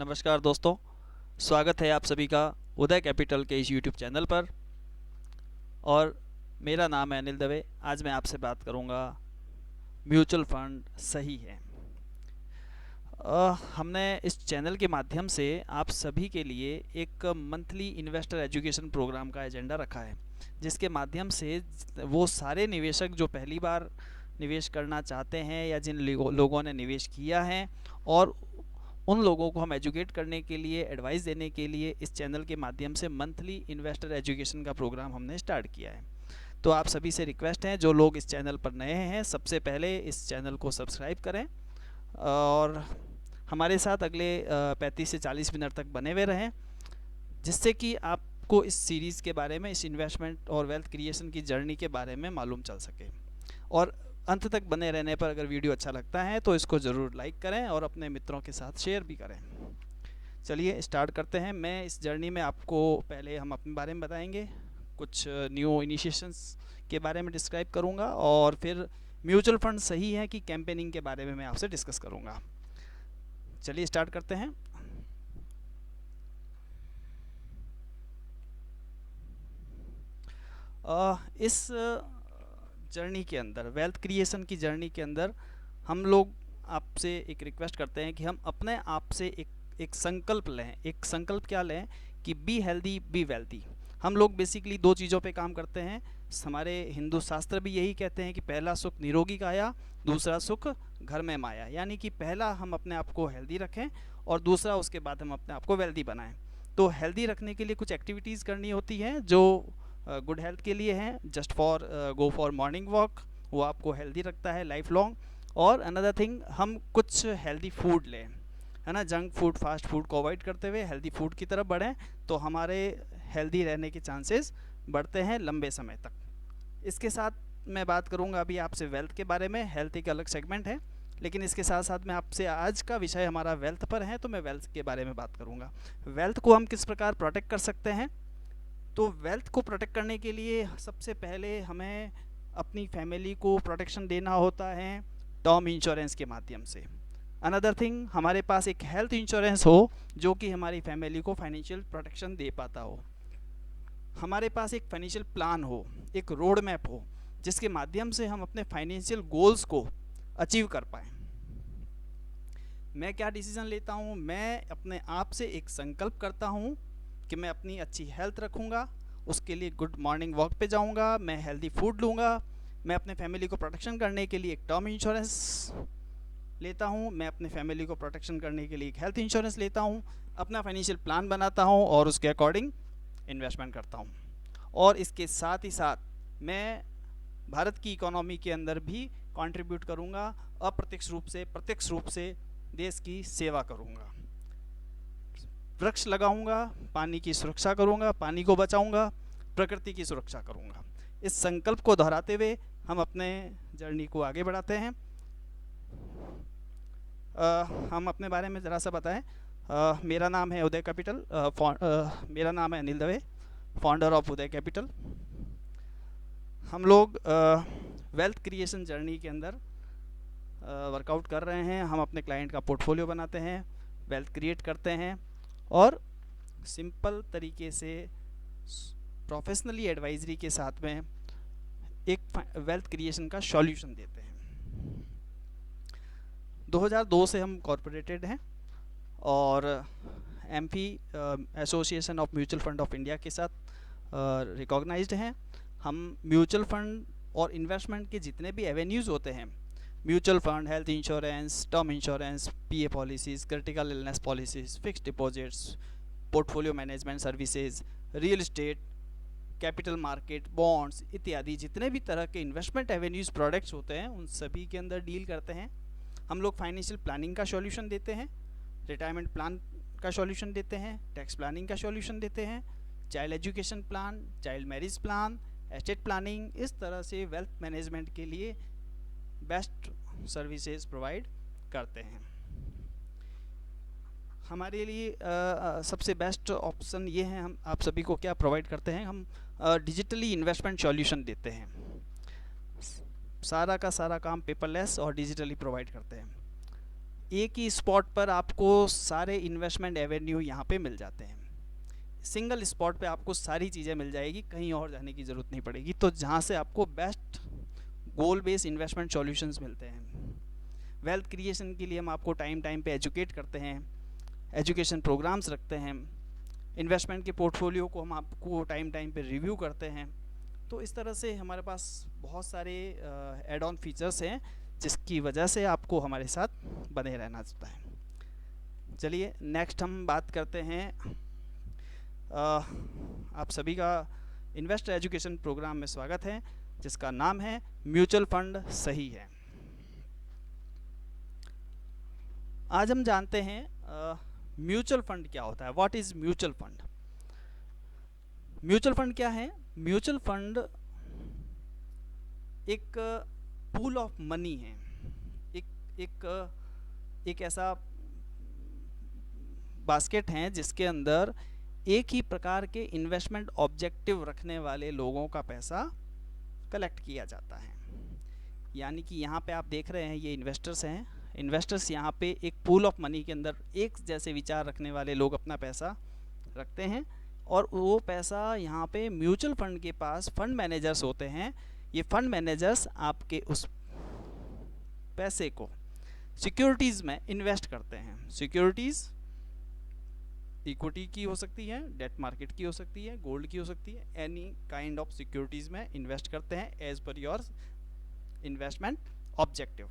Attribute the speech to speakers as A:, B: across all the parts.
A: नमस्कार दोस्तों, स्वागत है आप सभी का उदय कैपिटल के इस यूट्यूब चैनल पर। और मेरा नाम है अनिल दवे। आज मैं आपसे बात करूंगा म्यूचुअल फंड सही है। हमने इस चैनल के माध्यम से आप सभी के लिए एक मंथली इन्वेस्टर एजुकेशन प्रोग्राम का एजेंडा रखा है, जिसके माध्यम से वो सारे निवेशक जो पहली बार निवेश करना चाहते हैं या जिन लोगों ने निवेश किया है, और उन लोगों को हम एजुकेट करने के लिए, एडवाइस देने के लिए इस चैनल के माध्यम से मंथली इन्वेस्टर एजुकेशन का प्रोग्राम हमने स्टार्ट किया है। तो आप सभी से रिक्वेस्ट है, जो लोग इस चैनल पर नए हैं, सबसे पहले इस चैनल को सब्सक्राइब करें और हमारे साथ अगले 35 से 40 मिनट तक बने हुए रहें, जिससे कि आपको इस सीरीज़ के बारे में, इस इन्वेस्टमेंट और वेल्थ क्रिएशन की जर्नी के बारे में मालूम चल सके। और अंत तक बने रहने पर अगर वीडियो अच्छा लगता है तो इसको ज़रूर लाइक करें और अपने मित्रों के साथ शेयर भी करें। चलिए स्टार्ट करते हैं। मैं इस जर्नी में आपको पहले हम अपने बारे में बताएंगे, कुछ न्यू इनिशिएशंस के बारे में डिस्क्राइब करूंगा, और फिर म्यूचुअल फंड सही है कि कैंपेनिंग के बारे में मैं आपसे डिस्कस करूंगा। चलिए स्टार्ट करते हैं। इस जर्नी के अंदर, वेल्थ क्रिएशन की जर्नी के अंदर, हम लोग आपसे एक रिक्वेस्ट करते हैं कि हम अपने आप से एक संकल्प लें। एक संकल्प क्या लें कि बी हेल्दी बी वेल्थी। हम लोग बेसिकली दो चीज़ों पे काम करते हैं। हमारे हिंदू शास्त्र भी यही कहते हैं कि पहला सुख निरोगी काया, दूसरा सुख घर में माया। यानी कि पहला हम अपने आप को हेल्दी रखें और दूसरा उसके बाद हम अपने आप को वेल्दी बनाएं। तो हेल्दी रखने के लिए कुछ एक्टिविटीज़ करनी होती हैं जो गुड हेल्थ के लिए हैं। Just for go for morning walk, वो आपको हेल्दी रखता है लाइफ लॉन्ग। और अनदर थिंग, हम कुछ हेल्दी फूड लें, है ना। जंक फूड, फास्ट फूड को अवॉइड करते हुए हेल्दी फूड की तरफ बढ़ें, तो हमारे हेल्दी रहने के चांसेस बढ़ते हैं लंबे समय तक। इसके साथ मैं बात करूंगा अभी आपसे वेल्थ के बारे में। हेल्थ एक अलग सेगमेंट है, लेकिन इसके साथ साथ मैं आपसे, आज का विषय हमारा वेल्थ पर है, तो मैं वेल्थ के बारे में बात करूंगा। वेल्थ को हम किस प्रकार प्रोटेक्ट कर सकते हैं। तो वेल्थ को प्रोटेक्ट करने के लिए सबसे पहले हमें अपनी फैमिली को प्रोटेक्शन देना होता है टर्म इंश्योरेंस के माध्यम से। अनदर थिंग, हमारे पास एक हेल्थ इंश्योरेंस हो जो कि हमारी फैमिली को फाइनेंशियल प्रोटेक्शन दे पाता हो। हमारे पास एक फाइनेंशियल प्लान हो, एक रोड मैप हो, जिसके माध्यम से हम अपने फाइनेंशियल गोल्स को अचीव कर पाएँ। मैं क्या डिसीज़न लेता हूँ, मैं अपने आप से एक संकल्प करता हूँ कि मैं अपनी अच्छी हेल्थ रखूँगा, उसके लिए गुड मॉर्निंग वॉक पे जाऊँगा, मैं हेल्दी फूड लूँगा, मैं अपने फैमिली को प्रोटेक्शन करने के लिए एक टर्म इंश्योरेंस लेता हूँ, मैं अपने फैमिली को प्रोटेक्शन करने के लिए एक हेल्थ इंश्योरेंस लेता हूँ, अपना फाइनेंशियल प्लान बनाता हूँ और उसके अकॉर्डिंग इन्वेस्टमेंट करता हूँ। और इसके साथ ही साथ मैं भारत की इकोनॉमी के अंदर भी कंट्रीब्यूट करूँगा, अप्रत्यक्ष रूप से प्रत्यक्ष रूप से देश की सेवा करूँगा। वृक्ष लगाऊंगा, पानी की सुरक्षा करूंगा, पानी को बचाऊंगा, प्रकृति की सुरक्षा करूंगा। इस संकल्प को दोहराते हुए हम अपने जर्नी को आगे बढ़ाते हैं। हम अपने बारे में ज़रा सा बताएं। मेरा नाम है उदय कैपिटल, मेरा नाम है Anil Dave, founder of Uday capital. हम लोग वेल्थ क्रिएशन जर्नी के अंदर वर्कआउट कर रहे हैं। हम अपने क्लाइंट का पोर्टफोलियो बनाते हैं, वेल्थ क्रिएट करते हैं और सिंपल तरीके से प्रोफेशनली एडवाइजरी के साथ में एक वेल्थ क्रिएशन का सॉल्यूशन देते हैं। 2002 से हम कॉरपोरेटेड हैं और MP association of mutual fund of India के साथ रिकॉग्नाइज्ड हैं। हम म्यूचुअल फंड और इन्वेस्टमेंट के जितने भी एवेन्यूज़ होते हैं, mutual fund, health insurance, term insurance, PA policies, critical illness policies, fixed deposits, portfolio management services, real estate, capital market, bonds इत्यादि जितने भी तरह के इन्वेस्टमेंट एवेन्यूज़ प्रोडक्ट्स होते हैं, उन सभी के अंदर डील करते हैं। हम लोग फाइनेंशियल प्लानिंग का सॉल्यूशन देते हैं, रिटायरमेंट प्लान का सॉल्यूशन देते हैं, टैक्स प्लानिंग का सॉल्यूशन देते हैं, child education plan, child marriage plan, estate planning. इस तरह से वेल्थ मैनेजमेंट के लिए बेस्ट सर्विसेज प्रोवाइड करते हैं। हमारे लिए सबसे बेस्ट ऑप्शन ये है, हम आप सभी को क्या प्रोवाइड करते हैं, हम डिजिटली इन्वेस्टमेंट सॉल्यूशन देते हैं। सारा का सारा काम पेपरलेस और डिजिटली प्रोवाइड करते हैं। एक ही स्पॉट पर आपको सारे इन्वेस्टमेंट एवेन्यू यहाँ पे मिल जाते हैं। सिंगल स्पॉट पे आपको सारी चीज़ें मिल जाएगी, कहीं और जाने की ज़रूरत नहीं पड़ेगी। तो जहाँ से आपको best goal based investment solutions मिलते हैं। वेल्थ क्रिएशन के लिए हम आपको टाइम टाइम पे एजुकेट करते हैं, एजुकेशन प्रोग्राम्स रखते हैं, इन्वेस्टमेंट के पोर्टफोलियो को हम आपको टाइम टाइम पे रिव्यू करते हैं। तो इस तरह से हमारे पास बहुत सारे एड ऑन फीचर्स हैं जिसकी वजह से आपको हमारे साथ बने रहना होता है। चलिए नेक्स्ट हम बात करते हैं, आप सभी का इन्वेस्टर एजुकेशन प्रोग्राम में स्वागत है जिसका नाम है म्यूचुअल फंड सही है। आज हम जानते हैं म्यूचुअल फंड क्या होता है। What is mutual fund? Mutual fund क्या है? म्यूचुअल फंड एक पूल ऑफ मनी है, एक ऐसा बास्केट है जिसके अंदर एक ही प्रकार के इन्वेस्टमेंट ऑब्जेक्टिव रखने वाले लोगों का पैसा कलेक्ट किया जाता है। यानी कि यहाँ पे आप देख रहे हैं ये इन्वेस्टर्स हैं। इन्वेस्टर्स यहाँ पे एक पूल ऑफ मनी के अंदर एक जैसे विचार रखने वाले लोग अपना पैसा रखते हैं और वो पैसा यहाँ पे म्यूचुअल फंड के पास फंड मैनेजर्स होते हैं। ये फंड मैनेजर्स आपके उस पैसे को सिक्योरिटीज़ में इन्वेस्ट करते हैं। सिक्योरिटीज़ इक्विटी की हो सकती है, डेट मार्केट की हो सकती है, गोल्ड की हो सकती है, एनी काइंड ऑफ सिक्योरिटीज़ में इन्वेस्ट करते हैं as per your investment objective.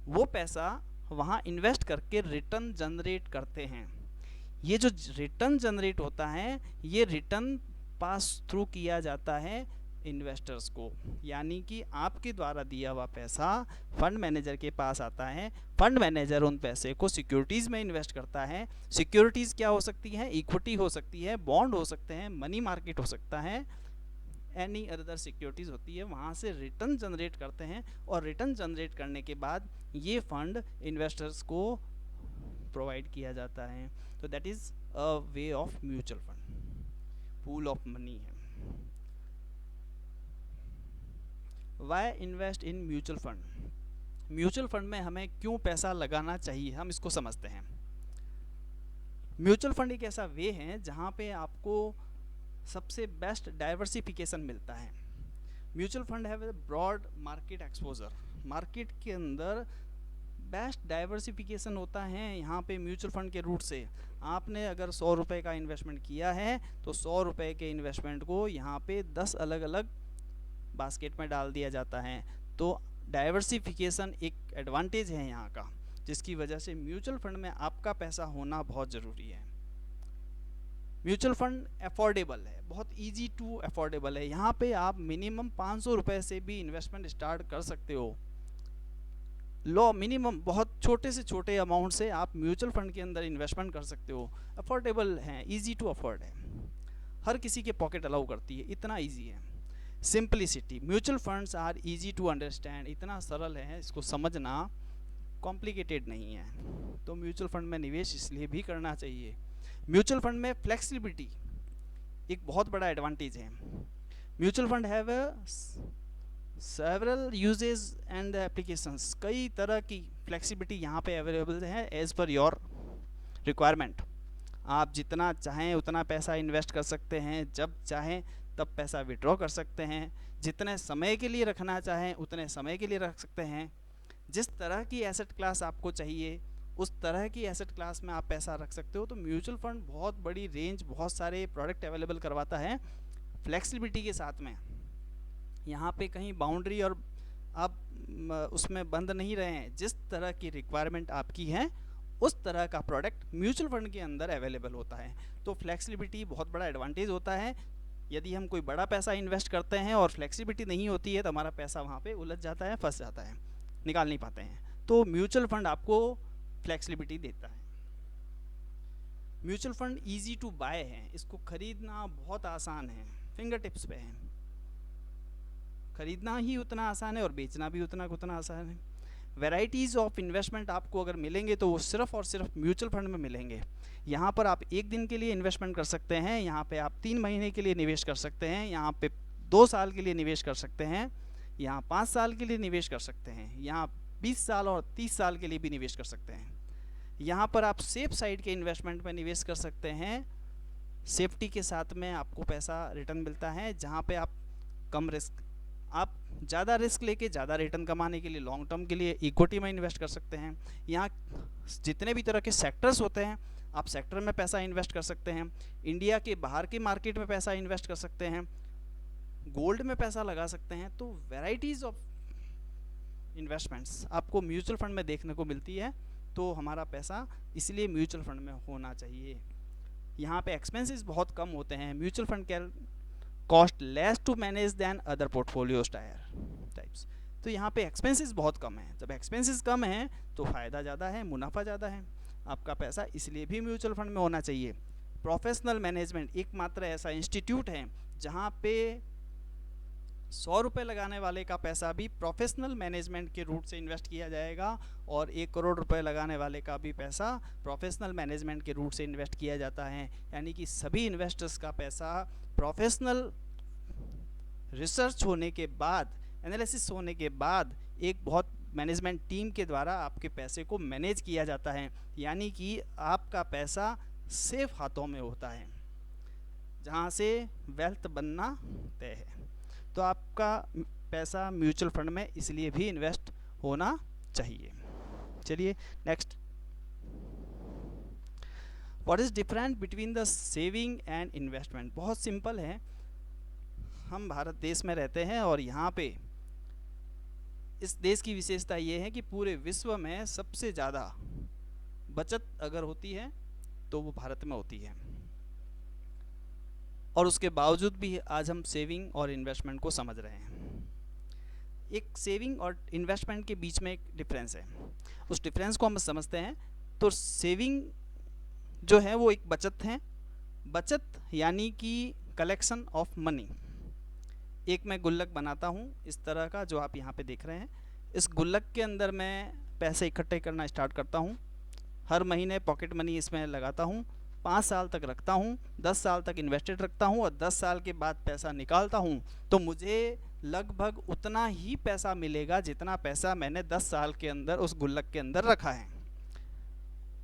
A: वो पैसा वहाँ इन्वेस्ट करके रिटर्न जनरेट करते हैं। ये जो रिटर्न जनरेट होता है ये रिटर्न पास थ्रू किया जाता है इन्वेस्टर्स को, यानी कि आपके द्वारा दिया हुआ पैसा फंड मैनेजर के पास आता है। फंड मैनेजर उन पैसे को सिक्योरिटीज़ में इन्वेस्ट करता है। सिक्योरिटीज़ क्या हो सकती है? इक्विटी हो सकती है, बॉन्ड हो सकते हैं, मनी मार्केट हो सकता है, एनी अदर सिक्योरिटीज़ होती है। वहाँ से रिटर्न जनरेट करते हैं और रिटर्न जनरेट करने के बाद ये फंड इन्वेस्टर्स को प्रोवाइड किया जाता है। तो that is a way of mutual fund, pool of money है। Why invest in mutual fund? Mutual fund में हमें क्यों पैसा लगाना चाहिए, हम इसको समझते हैं। म्यूचुअल फंड एक ऐसा वे है जहाँ पे आपको सबसे बेस्ट डाइवर्सिफिकेशन मिलता है। Mutual fund have a broad market exposure. Market के अंदर बेस्ट डाइवर्सिफिकेशन होता है यहाँ पे म्यूचुअल फंड के रूट से। आपने अगर 100 रुपये का इन्वेस्टमेंट किया है तो 100 रुपये के इन्वेस्टमेंट को यहाँ पे 10 अलग अलग बास्केट में डाल दिया जाता है। तो डाइवर्सिफिकेशन एक एडवांटेज है यहाँ का, जिसकी वजह से म्यूचुअल फंड में आपका पैसा होना बहुत ज़रूरी है। म्यूचुअल फंड अफोर्डेबल है, बहुत इजी टू अफोर्डेबल है। यहाँ पे आप मिनिमम 500 रुपये से भी इन्वेस्टमेंट स्टार्ट कर सकते हो। लो मिनिमम बहुत छोटे से छोटे अमाउंट से आप म्यूचुअल फंड के अंदर इन्वेस्टमेंट कर सकते हो। अफोर्डेबल है, इजी टू अफोर्ड है, हर किसी के पॉकेट अलाउ करती है, इतना इजी है। Simplicity, mutual funds are easy to understand, इतना सरल है, इसको समझना कॉम्प्लिकेटेड नहीं है। तो म्यूचुअल फंड में निवेश इसलिए भी करना चाहिए। म्यूचुअल फंड में फ्लेक्सिबिलिटी एक बहुत बड़ा एडवांटेज है। Mutual fund have several uses and applications, कई तरह की फ्लेक्सिबिलिटी यहाँ पे अवेलेबल है एज पर योर रिक्वायरमेंट। आप जितना चाहें उतना पैसा इन्वेस्ट कर सकते हैं, जब चाहें तब पैसा विड्रॉ कर सकते हैं, जितने समय के लिए रखना चाहें उतने समय के लिए रख सकते हैं। जिस तरह की एसेट क्लास आपको चाहिए उस तरह की एसेट क्लास में आप पैसा रख सकते हो। तो म्यूचुअल फंड बहुत बड़ी रेंज, बहुत सारे प्रोडक्ट अवेलेबल करवाता है फ्लेक्सिबिलिटी के साथ में। यहाँ पे कहीं बाउंड्री और आप उसमें बंद नहीं रहे हैं। जिस तरह की रिक्वायरमेंट आपकी है उस तरह का प्रोडक्ट म्यूचुअल फंड के अंदर अवेलेबल होता है। तो फ्लेक्सिबिलिटी बहुत बड़ा एडवांटेज होता है। यदि हम कोई बड़ा पैसा इन्वेस्ट करते हैं और फ्लेक्सिबिलिटी नहीं होती है तो हमारा पैसा वहाँ पे उलझ जाता है, फंस जाता है, निकाल नहीं पाते हैं। तो म्यूचुअल फंड आपको फ्लेक्सिबिलिटी देता है। Mutual fund easy to buy है, इसको खरीदना बहुत आसान है, फिंगर टिप्स पे है। खरीदना ही उतना आसान है और बेचना भी उतना आसान है। वैराइटीज़ ऑफ इन्वेस्टमेंट आपको अगर मिलेंगे तो वो सिर्फ और सिर्फ म्यूचुअल फंड में मिलेंगे। यहाँ पर आप 1 दिन के लिए इन्वेस्टमेंट कर सकते हैं, यहाँ पे आप 3 महीने के लिए निवेश कर सकते हैं, यहाँ पे 2 साल के लिए निवेश कर सकते हैं, यहाँ 5 साल के लिए निवेश कर सकते हैं, यहाँ 20 साल और 30 साल के लिए भी निवेश कर सकते हैं। यहाँ पर आप सेफ साइड के इन्वेस्टमेंट में निवेश कर सकते हैं, सेफ्टी के साथ में आपको पैसा रिटर्न मिलता है, जहाँ पे आप कम रिस्क, आप ज़्यादा रिस्क लेके ज़्यादा रिटर्न कमाने के लिए लॉन्ग टर्म के लिए इक्विटी में इन्वेस्ट कर सकते हैं। यहाँ जितने भी तरह के सेक्टर्स होते हैं, आप सेक्टर में पैसा इन्वेस्ट कर सकते हैं, इंडिया के बाहर की मार्केट में पैसा इन्वेस्ट कर सकते हैं, गोल्ड में पैसा लगा सकते हैं। तो वैराइटीज़ ऑफ इन्वेस्टमेंट्स आपको म्यूचुअल फंड में देखने को मिलती है। तो हमारा पैसा इसलिए म्यूचुअल फंड में होना चाहिए। यहाँ पे एक्सपेंसेस बहुत कम होते हैं। Mutual fund can cost less to manage than other portfolio types. तो यहाँ पे एक्सपेंसेस बहुत कम है। जब एक्सपेंसेस कम हैं तो फ़ायदा ज़्यादा है, मुनाफा ज़्यादा है। आपका पैसा इसलिए भी म्यूचुअल फंड में होना चाहिए। प्रोफेशनल मैनेजमेंट एकमात्र ऐसा इंस्टीट्यूट है जहाँ पे 100 रुपये लगाने वाले का पैसा भी प्रोफेशनल मैनेजमेंट के रूट से इन्वेस्ट किया जाएगा, और 1 करोड़ रुपए लगाने वाले का भी पैसा प्रोफेशनल मैनेजमेंट के रूट से इन्वेस्ट किया जाता है। यानी कि सभी इन्वेस्टर्स का पैसा प्रोफेशनल रिसर्च होने के बाद, एनालिसिस होने के बाद, एक बहुत मैनेजमेंट टीम के द्वारा आपके पैसे को मैनेज किया जाता है। यानी कि आपका पैसा सेफ हाथों में होता है, जहाँ से वेल्थ बनना तय है। तो आपका पैसा म्यूचुअल फंड में इसलिए भी इन्वेस्ट होना चाहिए। चलिए next, what is different between the saving and investment. बहुत सिंपल है। हम भारत देश में रहते हैं और यहाँ पे इस देश की विशेषता ये है कि पूरे विश्व में सबसे ज़्यादा बचत अगर होती है तो वो भारत में होती है, और उसके बावजूद भी आज हम सेविंग और इन्वेस्टमेंट को समझ रहे हैं। एक सेविंग और इन्वेस्टमेंट के बीच में एक डिफरेंस है, उस डिफरेंस को हम समझते हैं। तो सेविंग जो है वो एक बचत है। बचत यानी कि कलेक्शन ऑफ मनी। एक मैं गुल्लक बनाता हूँ इस तरह का जो आप यहाँ पे देख रहे हैं। इस गुल्लक के अंदर मैं पैसे इकट्ठे करना स्टार्ट करता हूँ, हर महीने पॉकेट मनी इसमें लगाता हूँ, 5 साल तक रखता हूँ, 10 साल तक इन्वेस्टेड रखता हूँ, और 10 साल के बाद पैसा निकालता हूँ तो मुझे लगभग उतना ही पैसा मिलेगा जितना पैसा मैंने 10 साल के अंदर उस गुल्लक के अंदर रखा है।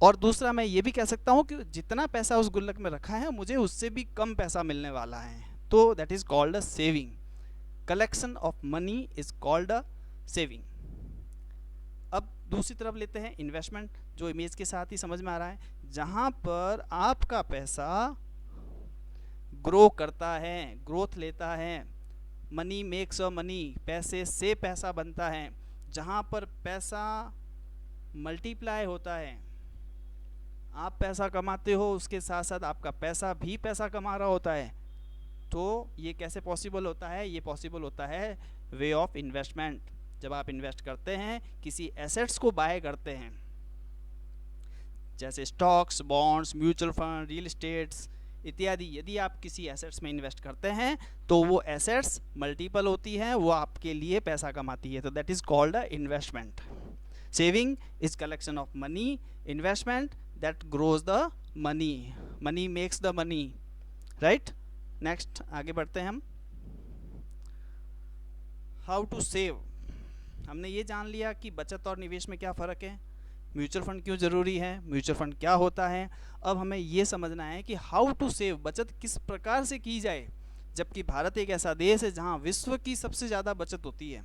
A: और दूसरा मैं ये भी कह सकता हूँ कि जितना पैसा उस गुल्लक में रखा है मुझे उससे भी कम पैसा मिलने वाला है। तो that is called a saving. Collection of money is called a saving. अब दूसरी तरफ लेते हैं इन्वेस्टमेंट, जो इमेज के साथ ही समझ में आ रहा है, जहाँ पर आपका पैसा ग्रो करता है, ग्रोथ लेता है। मनी मेक्स अ मनी, पैसे से पैसा बनता है। जहाँ पर पैसा मल्टीप्लाई होता है, आप पैसा कमाते हो, उसके साथ साथ आपका पैसा भी पैसा कमा रहा होता है। तो ये कैसे पॉसिबल होता है? ये पॉसिबल होता है वे ऑफ इन्वेस्टमेंट। जब आप इन्वेस्ट करते हैं, किसी एसेट्स को बाय करते हैं, जैसे stocks, bonds, mutual fund, real estates इत्यादि, यदि आप किसी एसेट्स में इन्वेस्ट करते हैं तो वो एसेट्स मल्टीपल होती हैं, वो आपके लिए पैसा कमाती है। तो that is called a investment. Saving is collection of money, investment that grows the money, money makes the money, right. Next आगे बढ़ते हैं हम। How to save. हमने ये जान लिया कि बचत और निवेश में क्या फ़र्क है, म्यूचुअल फंड क्यों ज़रूरी है, म्यूचुअल फंड क्या होता है। अब हमें ये समझना है कि हाउ टू सेव, बचत किस प्रकार से की जाए। जबकि भारत एक ऐसा देश है जहाँ विश्व की सबसे ज़्यादा बचत होती है,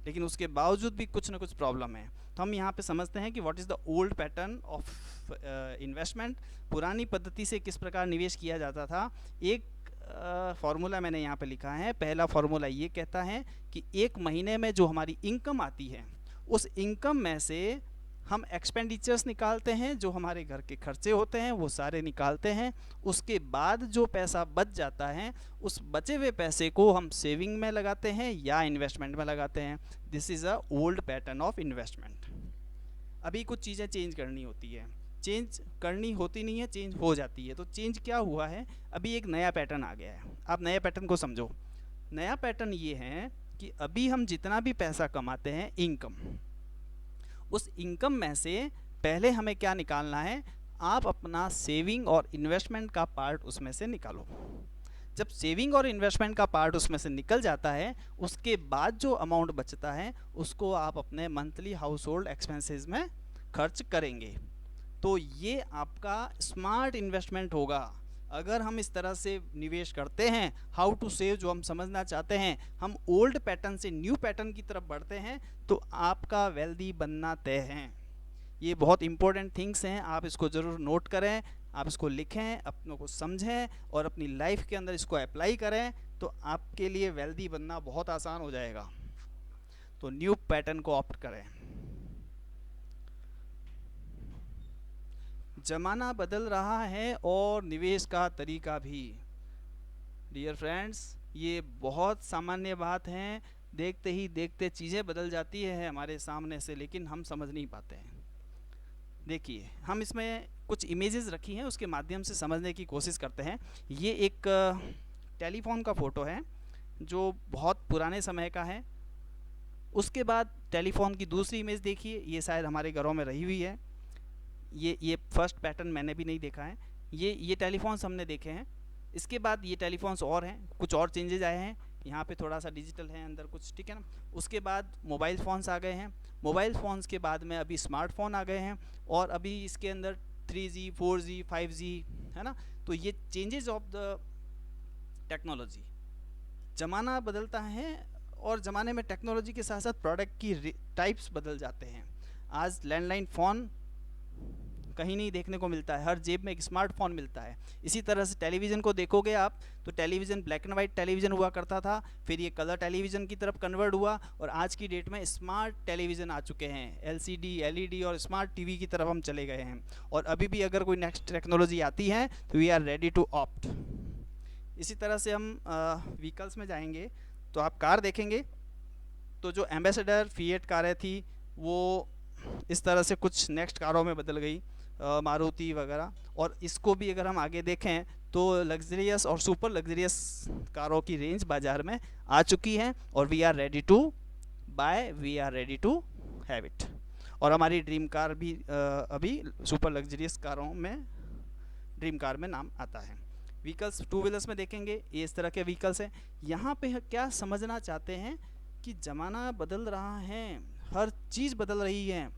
A: लेकिन उसके बावजूद भी कुछ ना कुछ प्रॉब्लम है। तो हम यहाँ पे समझते हैं कि what is the old pattern of investment. पुरानी पद्धति से किस प्रकार निवेश किया जाता था। एक फार्मूला मैंने यहाँ पे लिखा है। पहला फार्मूला ये कहता है कि एक महीने में जो हमारी इनकम आती है, उस इनकम में से हम एक्सपेंडिचर्स निकालते हैं, जो हमारे घर के खर्चे होते हैं वो सारे निकालते हैं। उसके बाद जो पैसा बच जाता है, उस बचे हुए पैसे को हम सेविंग में लगाते हैं या इन्वेस्टमेंट में लगाते हैं। This is a old pattern of investment. अभी कुछ चीज़ें चेंज करनी होती है, चेंज करनी होती नहीं है, चेंज हो जाती है। तो चेंज क्या हुआ है, अभी एक नया पैटर्न आ गया है। आप नए पैटर्न को समझो। नया पैटर्न ये है कि अभी हम जितना भी पैसा कमाते हैं इनकम, उस इनकम में से पहले हमें क्या निकालना है, आप अपना सेविंग और इन्वेस्टमेंट का पार्ट उसमें से निकालो। जब सेविंग और इन्वेस्टमेंट का पार्ट उसमें से निकल जाता है, उसके बाद जो अमाउंट बचता है उसको आप अपने मंथली हाउस होल्ड एक्सपेंसेस में खर्च करेंगे। तो ये आपका स्मार्ट इन्वेस्टमेंट होगा। अगर हम इस तरह से निवेश करते हैं, हाउ टू सेव जो हम समझना चाहते हैं, हम ओल्ड पैटर्न से न्यू पैटर्न की तरफ बढ़ते हैं, तो आपका वेल्दी बनना तय है। ये बहुत इंपॉर्टेंट थिंग्स हैं, आप इसको ज़रूर नोट करें, आप इसको लिखें, अपनों को समझें और अपनी लाइफ के अंदर इसको अप्लाई करें, तो आपके लिए वेल्दी बनना बहुत आसान हो जाएगा। तो न्यू पैटर्न को ऑप्ट करें। ज़माना बदल रहा है और निवेश का तरीका भी। डियर फ्रेंड्स, ये बहुत सामान्य बात है, देखते ही देखते चीज़ें बदल जाती है हमारे सामने से, लेकिन हम समझ नहीं पाते हैं। देखिए, हम इसमें कुछ इमेजेस रखी हैं, उसके माध्यम से समझने की कोशिश करते हैं। ये एक टेलीफोन का फ़ोटो है जो बहुत पुराने समय का है। उसके बाद टेलीफोन की दूसरी इमेज देखिए, ये शायद हमारे घरों में रही हुई है। ये फर्स्ट पैटर्न मैंने भी नहीं देखा है। ये टेलीफोन्स हमने देखे हैं। इसके बाद ये टेलीफोन्स और हैं, कुछ और चेंजेज आए हैं, यहाँ पे थोड़ा सा डिजिटल है अंदर कुछ, ठीक है ना। उसके बाद मोबाइल फ़ोन्स आ गए हैं। मोबाइल फ़ोन्स के बाद में अभी स्मार्टफोन आ गए हैं, और अभी इसके अंदर 3G 4G 5G है ना। तो ये चेंजेस ऑफ द टेक्नोलॉजी, ज़माना बदलता है और ज़माने में टेक्नोलॉजी के साथ साथ प्रोडक्ट की टाइप्स बदल जाते हैं। आज लैंडलाइन फ़ोन कहीं नहीं देखने को मिलता है, हर जेब में एक स्मार्टफोन मिलता है। इसी तरह से टेलीविज़न को देखोगे आप, तो television black and white television हुआ करता था, फिर ये कलर टेलीविज़न की तरफ कन्वर्ट हुआ, और आज की डेट में स्मार्ट टेलीविज़न आ चुके हैं। LCD LED और स्मार्ट टीवी की तरफ हम चले गए हैं, और अभी भी अगर कोई नेक्स्ट टेक्नोलॉजी आती है तो we are ready to opt. इसी तरह से हम व्हीकल्स में जाएंगे, तो आप कार देखेंगे, तो जो एम्बेसडर फिएट कारें थी वो इस तरह से कुछ नेक्स्ट कारों में बदल गई, मारुति वगैरह। और इसको भी अगर हम आगे देखें तो लग्जरियस और सुपर लग्जरियस कारों की रेंज बाज़ार में आ चुकी है, और we are ready to buy, we are ready to have it. और हमारी ड्रीम कार भी अभी सुपर लग्जरियस कारों में, ड्रीम कार में नाम आता है। व्हीकल्स टू व्हीलर्स में देखेंगे, ये इस तरह के व्हीकल्स हैं। यहाँ पे क्या समझना चाहते हैं कि ज़माना बदल रहा है, हर चीज़ बदल रही है।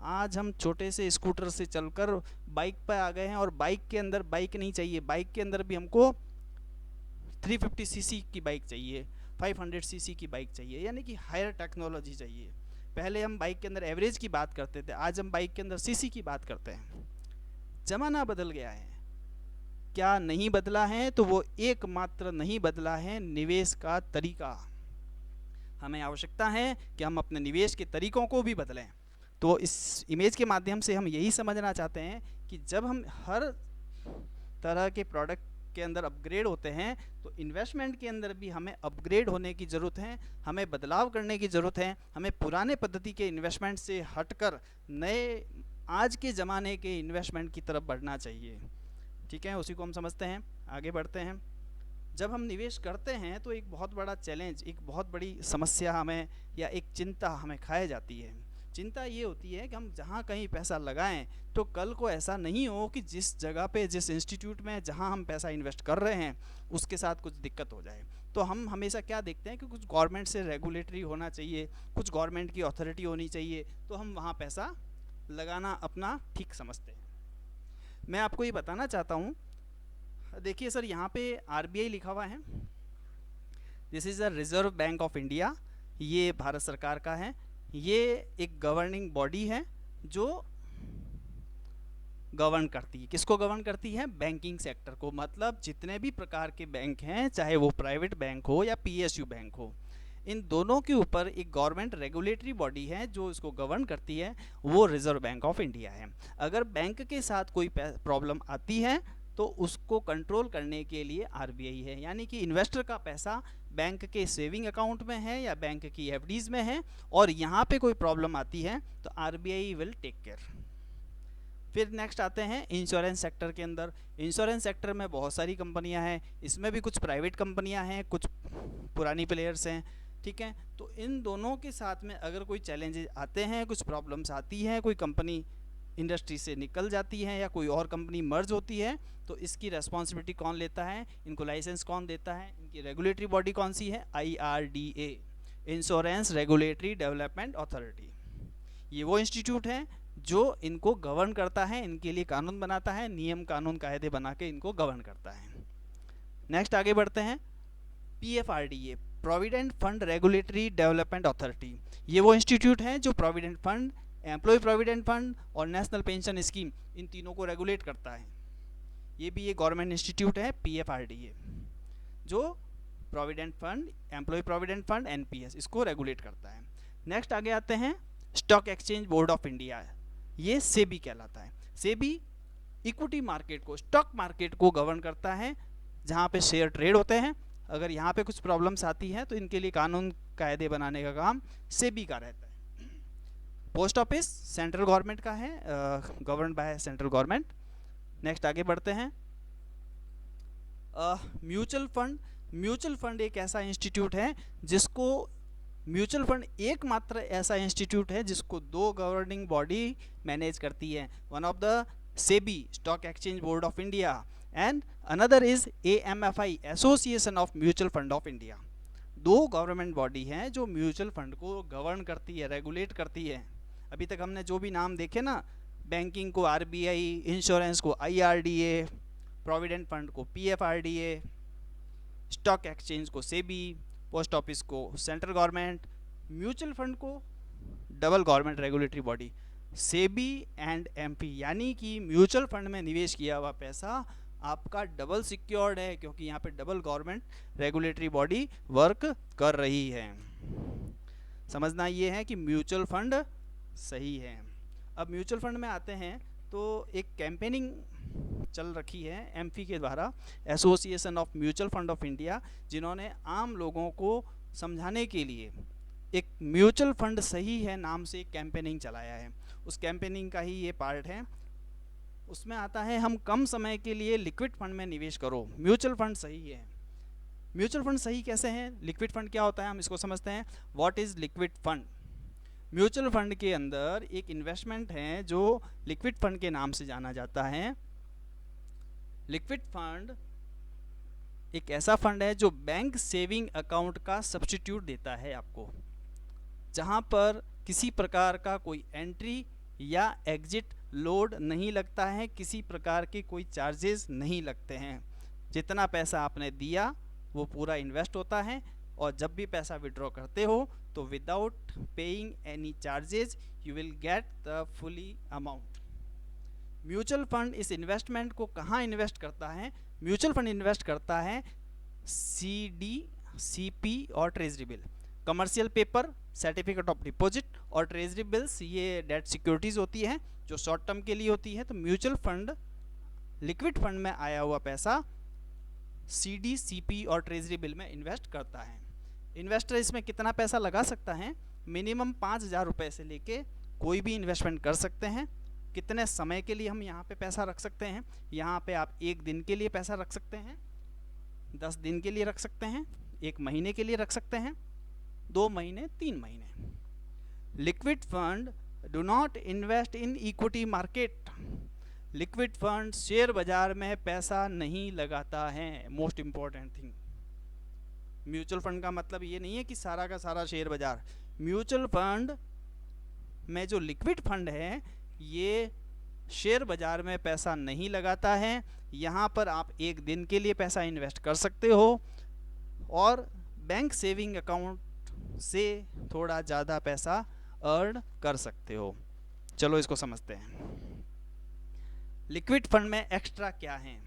A: आज हम छोटे से स्कूटर से चलकर बाइक पर आ गए हैं, और बाइक के अंदर बाइक नहीं चाहिए, बाइक के अंदर भी हमको 350 सीसी की बाइक चाहिए, 500 सीसी की बाइक चाहिए, यानी कि हायर टेक्नोलॉजी चाहिए। पहले हम बाइक के अंदर एवरेज की बात करते थे, आज हम बाइक के अंदर सीसी की बात करते हैं। ज़माना बदल गया है। क्या नहीं बदला है? तो वो एकमात्र नहीं बदला है निवेश का तरीका। हमें आवश्यकता है कि हम अपने निवेश के तरीकों को भी बदलें। तो इस इमेज के माध्यम से हम यही समझना चाहते हैं कि जब हम हर तरह के प्रोडक्ट के अंदर अपग्रेड होते हैं, तो इन्वेस्टमेंट के अंदर भी हमें अपग्रेड होने की ज़रूरत है, हमें बदलाव करने की ज़रूरत है। हमें पुराने पद्धति के इन्वेस्टमेंट से हटकर नए आज के ज़माने के इन्वेस्टमेंट की तरफ बढ़ना चाहिए। ठीक है, उसी को हम समझते हैं, आगे बढ़ते हैं। जब हम निवेश करते हैं तो एक बहुत बड़ा चैलेंज, एक बहुत बड़ी समस्या हमें, या एक चिंता हमें खाए जाती है। चिंता ये होती है कि हम जहाँ कहीं पैसा लगाएं तो कल को ऐसा नहीं हो कि जिस जगह पे, जिस इंस्टीट्यूट में जहाँ हम पैसा इन्वेस्ट कर रहे हैं उसके साथ कुछ दिक्कत हो जाए। तो हम हमेशा क्या देखते हैं कि कुछ गवर्नमेंट से रेगुलेटरी होना चाहिए, कुछ गवर्नमेंट की अथॉरिटी होनी चाहिए, तो हम वहाँ पैसा लगाना अपना ठीक समझते हैं। मैं आपको ये बताना चाहता हूँ, देखिए सर, यहाँ पे RBI लिखा हुआ है, this is the reserve bank of India. ये भारत सरकार का है। ये एक गवर्निंग बॉडी है जो गवर्न करती है। किसको गवर्न करती है? बैंकिंग सेक्टर को। मतलब जितने भी प्रकार के बैंक हैं, चाहे वो प्राइवेट बैंक हो या PSU बैंक हो, इन दोनों के ऊपर एक गवर्नमेंट रेगुलेटरी बॉडी है जो इसको गवर्न करती है, वो रिजर्व बैंक ऑफ इंडिया है। अगर बैंक के साथ कोई प्रॉब्लम आती है तो उसको कंट्रोल करने के लिए RBI है। यानी कि इन्वेस्टर का पैसा बैंक के सेविंग अकाउंट में है या बैंक की FDs में है, और यहाँ पे कोई प्रॉब्लम आती है तो RBI विल टेक केयर। फिर नेक्स्ट आते हैं इंश्योरेंस सेक्टर के अंदर। इंश्योरेंस सेक्टर में बहुत सारी कंपनियां हैं, इसमें भी कुछ प्राइवेट कंपनियां हैं, कुछ पुरानी प्लेयर्स हैं। ठीक है, तो इन दोनों के साथ में अगर कोई चैलेंजेस आते हैं, कुछ प्रॉब्लम्स आती हैं, कोई कंपनी इंडस्ट्री से निकल जाती हैं या कोई और कंपनी मर्ज होती है तो इसकी रेस्पॉन्सिबिलिटी कौन लेता है, इनको लाइसेंस कौन देता है, इनकी रेगुलेटरी बॉडी कौन सी है, IRDA, insurance regulatory development authority. ये वो इंस्टीट्यूट है जो इनको गवर्न करता है, इनके लिए कानून बनाता है, नियम कानून कायदे बना के इनको गवर्न करता है। नेक्स्ट आगे बढ़ते हैं, PFRDA, provident fund regulatory development authority. ये वो इंस्टीट्यूट है जो provident fund, employ provident fund और नेशनल पेंशन स्कीम, इन तीनों को रेगुलेट करता है। ये भी एक गवर्नमेंट इंस्टीट्यूट है PFRDA, जो provident fund, employ provident fund, NPS, इसको रेगुलेट करता है। नेक्स्ट आगे आते हैं, stock exchange board of India, ये सेबी कहलाता है। सेबी इक्विटी मार्केट को, स्टॉक मार्केट को गवर्न करता है, जहाँ पे शेयर ट्रेड होते हैं। अगर यहाँ पे कुछ प्रॉब्लम्स आती हैं तो इनके लिए कानून कायदे बनाने का काम सेबी का रहता है। पोस्ट ऑफिस सेंट्रल गवर्नमेंट का है, govern by central government. Next आगे बढ़ते हैं, म्यूचुअल फंड। म्यूचुअल फंड एक ऐसा इंस्टीट्यूट है जिसको, म्यूचुअल फंड एकमात्र ऐसा इंस्टीट्यूट है जिसको दो गवर्निंग बॉडी मैनेज करती है। One of the SEBI, stock exchange board of India, and another is AMFI, association of mutual fund of India. दो गवर्नमेंट बॉडी हैं जो म्यूचुअल फंड को गवर्न करती है, रेगुलेट करती है। अभी तक हमने जो भी नाम देखे ना, बैंकिंग को RBI, इंश्योरेंस को IRDA, प्रोविडेंट फंड को PFRDA, स्टॉक एक्सचेंज को सेबी, पोस्ट ऑफिस को सेंट्रल गवर्नमेंट, म्यूचुअल फंड को double government regulatory body SEBI and MP, यानी कि म्यूचुअल फंड में निवेश किया हुआ पैसा आपका डबल सिक्योर्ड है, क्योंकि यहाँ पे double government regulatory body work कर रही है। समझना ये है कि म्यूचुअल फंड सही है। अब म्यूचुअल फंड में आते हैं तो एक कैंपेनिंग चल रखी है MP के द्वारा, association of mutual fund of India, जिन्होंने आम लोगों को समझाने के लिए एक म्यूचुअल फंड सही है नाम से एक कैंपेनिंग चलाया है। उस कैंपेनिंग का ही ये पार्ट है। उसमें आता है, हम कम समय के लिए लिक्विड फंड में निवेश करो, म्यूचुअल फंड सही है। म्यूचुअल फंड सही कैसे हैं, लिक्विड फंड क्या होता है, हम इसको समझते हैं। What is liquid fund? Mutual fund के अंदर एक इन्वेस्टमेंट है जो लिक्विड फंड के नाम से जाना जाता है। लिक्विड फंड एक ऐसा फंड है जो बैंक सेविंग अकाउंट का सब्स्टिट्यूट देता है आपको, जहां पर किसी प्रकार का कोई एंट्री या एग्जिट लोड नहीं लगता है, किसी प्रकार के कोई चार्जेस नहीं लगते हैं। जितना पैसा आपने दिया वो पूरा इन्वेस्ट होता है, और जब भी पैसा विड्रॉ करते हो तो without paying any charges you will get the fully amount. Mutual fund इस इन्वेस्टमेंट को कहाँ इन्वेस्ट करता है? म्यूचुअल फंड इन्वेस्ट करता है CD, CP और treasury bill, commercial paper, certificate of deposit और ट्रेजरी बिल्स, ये डेट सिक्योरिटीज़ होती है जो शॉर्ट टर्म के लिए होती है। तो म्यूचुअल फंड लिक्विड फंड में आया हुआ पैसा CD, CP और ट्रेजरी बिल में इन्वेस्ट करता है। इन्वेस्टर इसमें कितना पैसा लगा सकता है? मिनिमम 5,000 रुपये से लेके कोई भी इन्वेस्टमेंट कर सकते हैं। कितने समय के लिए हम यहाँ पे पैसा रख सकते हैं? यहाँ पे आप 1 दिन के लिए पैसा रख सकते हैं, 10 दिन के लिए रख सकते हैं, 1 महीने के लिए रख सकते हैं, 2 महीने, 3 महीने। Liquid fund do not invest in equity market. Liquid fund share बाजार में पैसा नहीं लगाता है। Most important thing, mutual fund का मतलब ये नहीं है कि सारा का सारा शेयर बाजार। म्यूचुअल फंड में जो लिक्विड फंड है ये शेयर बाजार में पैसा नहीं लगाता है। यहाँ पर आप 1 दिन के लिए पैसा इन्वेस्ट कर सकते हो और बैंक सेविंग अकाउंट से थोड़ा ज़्यादा पैसा अर्न कर सकते हो। चलो इसको समझते हैं। लिक्विड फंड में एक्स्ट्रा क्या है?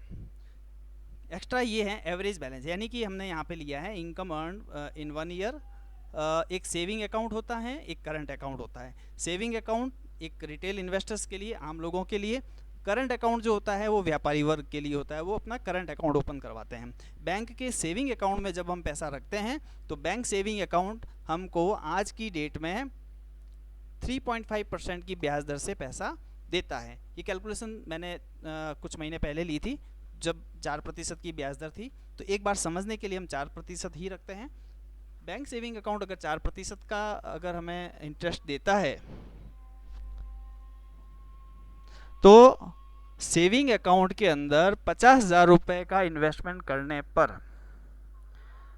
A: एक्स्ट्रा ये है एवरेज बैलेंस, यानी कि हमने यहाँ पे लिया है इनकम अर्न इन 1 ईयर। एक सेविंग अकाउंट होता है, एक करंट अकाउंट होता है। सेविंग अकाउंट एक रिटेल इन्वेस्टर्स के लिए, आम लोगों के लिए। करंट अकाउंट जो होता है वो व्यापारी वर्ग के लिए होता है, वो अपना करंट अकाउंट ओपन करवाते हैं। बैंक के सेविंग अकाउंट में जब हम पैसा रखते हैं तो बैंक सेविंग अकाउंट हमको आज की डेट में 3.5% की ब्याज दर से पैसा देता है। ये कैलकुलेशन मैंने कुछ महीने पहले ली थी जब 4% की ब्याज दर थी, तो एक बार समझने के लिए हम 4% ही रखते हैं। बैंक सेविंग अकाउंट अगर 4% का अगर हमें इंटरेस्ट देता है तो सेविंग अकाउंट के अंदर 50,000 रुपये का इन्वेस्टमेंट करने पर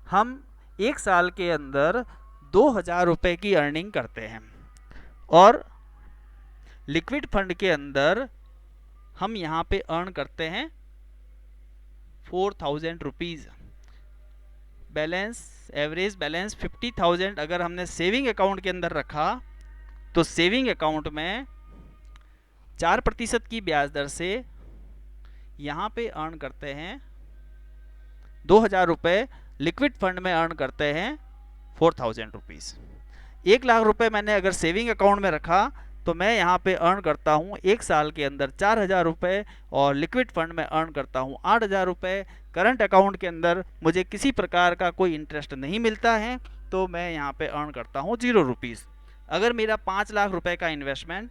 A: हम 1 साल के अंदर 2,000 रुपये की अर्निंग करते हैं। और लिक्विड फंड के अंदर हम यहाँ पे अर्न करते हैं 4,000 रुपीज़। बैलेंस, एवरेज बैलेंस 50,000 अगर हमने सेविंग अकाउंट के अंदर रखा तो सेविंग अकाउंट में 4% की ब्याज दर से यहाँ पे अर्न करते हैं 2,000 रुपये, लिक्विड फंड में अर्न करते हैं 4,000 रुपीज़। 1,00,000 रुपये मैंने अगर सेविंग अकाउंट में रखा तो मैं यहाँ पे अर्न करता हूँ 1 साल के अंदर 4,000 रुपये, और लिक्विड फंड में अर्न करता हूँ 8,000 रुपये। करंट अकाउंट के अंदर मुझे किसी प्रकार का कोई इंटरेस्ट नहीं मिलता है तो मैं यहाँ पे अर्न करता हूँ 0 रुपीज़। अगर मेरा 5,00,000 रुपये का इन्वेस्टमेंट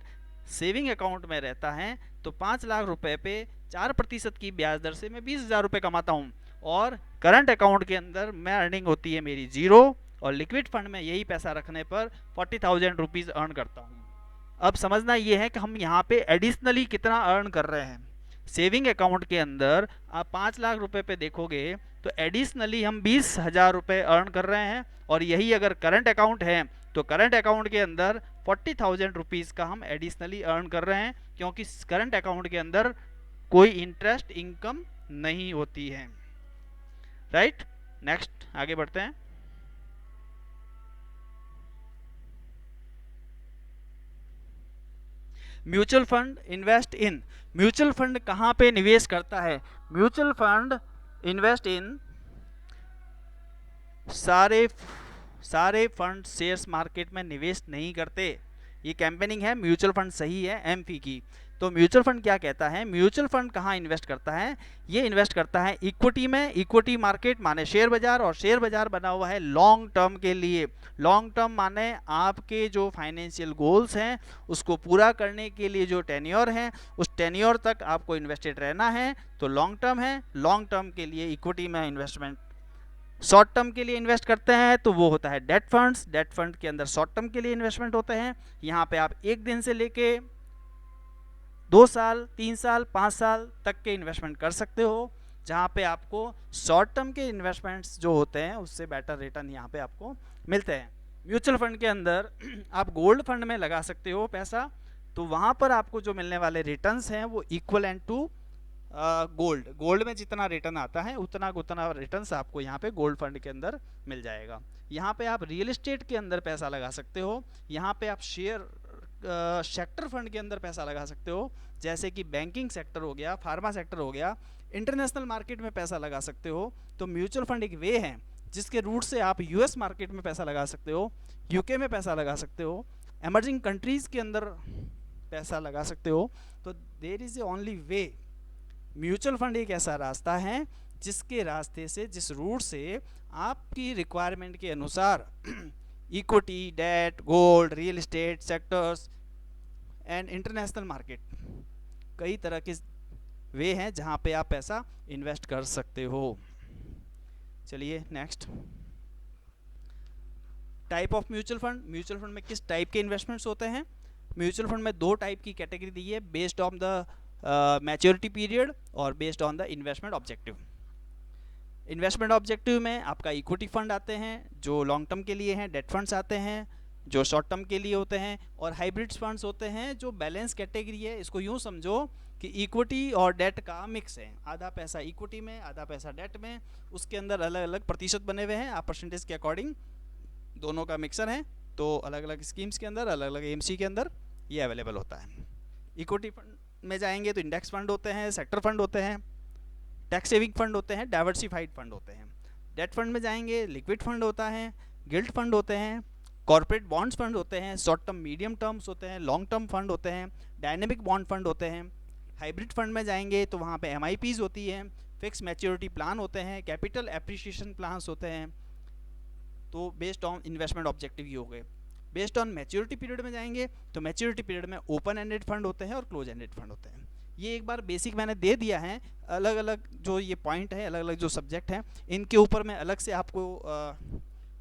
A: सेविंग अकाउंट में रहता है तो 5,00,000 रुपये पे 4% की ब्याज दर से मैं 20,000 रुपये कमाता हूँ, और करंट अकाउंट के अंदर मैं अर्निंग होती है मेरी 0, और लिक्विड फंड में यही पैसा रखने पर 40,000 रुपीज़ अर्न करता हूँ। अब समझना ये है कि हम यहाँ पे एडिशनली कितना अर्न कर रहे हैं। सेविंग अकाउंट के अंदर आप 5,00,000 रुपये पे देखोगे तो एडिशनली हम 20,000 रुपये अर्न कर रहे हैं, और यही अगर करंट अकाउंट है तो करंट अकाउंट के अंदर 40,000 रुपीज़ का हम एडिशनली अर्न कर रहे हैं, क्योंकि करंट अकाउंट के अंदर कोई इंटरेस्ट इनकम नहीं होती है। राइट, नेक्स्ट आगे बढ़ते हैं। Mutual fund invest in, mutual fund कहाँ पे निवेश करता है? म्यूचुअल फंड इन्वेस्ट इन सारे फंड शेयर्स मार्केट में निवेश नहीं करते। ये कैंपेनिंग है, म्यूचुअल फंड सही है एमपी की। तो म्यूचुअल फंड क्या कहता है? म्यूचुअल फंड कहाँ इन्वेस्ट करता है? ये इन्वेस्ट करता है इक्विटी में। इक्विटी मार्केट माने शेयर बाजार, और शेयर बाजार बना हुआ है लॉन्ग टर्म के लिए। लॉन्ग टर्म माने आपके जो फाइनेंशियल गोल्स हैं उसको पूरा करने के लिए जो टेन्योर है उस टेन्योर तक आपको इन्वेस्टेड रहना है, तो लॉन्ग टर्म है। लॉन्ग टर्म के लिए इक्विटी में इन्वेस्टमेंट। शॉर्ट टर्म के लिए इन्वेस्ट करते हैं तो वो होता है डेट फंड्स। डेट फंड के अंदर शॉर्ट टर्म के लिए इन्वेस्टमेंट होते हैं। यहाँ पे आप 1 दिन से लेके 2 साल, 3 साल, 5 साल तक के इन्वेस्टमेंट कर सकते हो, जहाँ पे आपको शॉर्ट टर्म के इन्वेस्टमेंट्स जो होते हैं उससे बेटर रिटर्न यहाँ पे आपको मिलते हैं। म्यूचुअल फंड के अंदर आप गोल्ड फंड में लगा सकते हो पैसा, तो वहाँ पर आपको जो मिलने वाले रिटर्न्स हैं वो इक्वलेंट टू गोल्ड में जितना रिटर्न आता है उतना रिटर्न्स आपको यहाँ पे गोल्ड फंड के अंदर मिल जाएगा। यहाँ पे आप रियल एस्टेट के अंदर पैसा लगा सकते हो। यहाँ पे आप शेयर सेक्टर फंड के अंदर पैसा लगा सकते हो, जैसे कि बैंकिंग सेक्टर हो गया, फार्मा सेक्टर हो गया, इंटरनेशनल मार्केट में पैसा लगा सकते हो। तो म्यूचुअल फंड एक वे है जिसके रूट से आप यूएस मार्केट में पैसा लगा सकते हो, यूके में पैसा लगा सकते हो, एमर्जिंग कंट्रीज़ के अंदर पैसा लगा सकते हो। तो there is a only way. Mutual fund एक ऐसा रास्ता है जिसके रास्ते से, जिस रूट से आपकी रिक्वायरमेंट के अनुसार equity, debt, gold, real estate sectors and international market, कई तरह के वे हैं जहां पे आप पैसा इन्वेस्ट कर सकते हो। चलिए next, type of mutual fund. Mutual fund में किस टाइप के इन्वेस्टमेंट्स होते हैं? म्यूचुअल फंड में 2 टाइप की कैटेगरी दी है, based on the maturity period और based on the investment objective. Investment objective में आपका इक्विटी फंड आते हैं जो लॉन्ग टर्म के लिए हैं, डेट फंड्स आते हैं जो शॉर्ट टर्म के लिए होते हैं, और हाइब्रिड फंड्स होते हैं जो बैलेंस कैटेगरी है। इसको यूँ समझो कि इक्विटी और डेट का मिक्स है, आधा पैसा इक्विटी में, आधा पैसा डेट में, उसके अंदर अलग अलग प्रतिशत बने हुए हैं, आप परसेंटेज के अकॉर्डिंग दोनों का मिक्सर है। तो अलग अलग स्कीम्स के अंदर, अलग अलग एमसी के अंदर ये अवेलेबल होता है। इक्विटी फंड में जाएंगे तो इंडेक्स फंड होते हैं, सेक्टर फंड होते हैं, टैक्स सेविंग फंड होते हैं, डाइवर्सिफाइड फंड होते हैं। डेट फंड में जाएंगे लिक्विड फंड होता है, गिल्ड फंड होते हैं, कॉर्पोरेट बॉन्ड्स फंड होते हैं, शॉर्ट टर्म मीडियम टर्म्स होते हैं, लॉन्ग टर्म फंड होते हैं, डायनेमिक बॉन्ड फंड होते हैं। हाइब्रिड फंड में जाएंगे तो वहाँ पे एमआईपीज होती हैं, फिक्स मैच्योरिटी प्लान होते हैं, कैपिटल एप्रिसिएशन प्लान्स होते हैं। तो बेस्ड ऑन इन्वेस्टमेंट ऑब्जेक्टिव ये हो गए। बेस्ड ऑन मैच्योरिटी पीरियड में जाएंगे तो मैच्योरिटी पीरियड में ओपन एंडेड फंड होते हैं और क्लोज एंडेड फंड होते हैं। ये एक बार बेसिक मैंने दे दिया है। अलग अलग जो ये पॉइंट है, अलग अलग जो सब्जेक्ट हैं, इनके ऊपर मैं अलग से आपको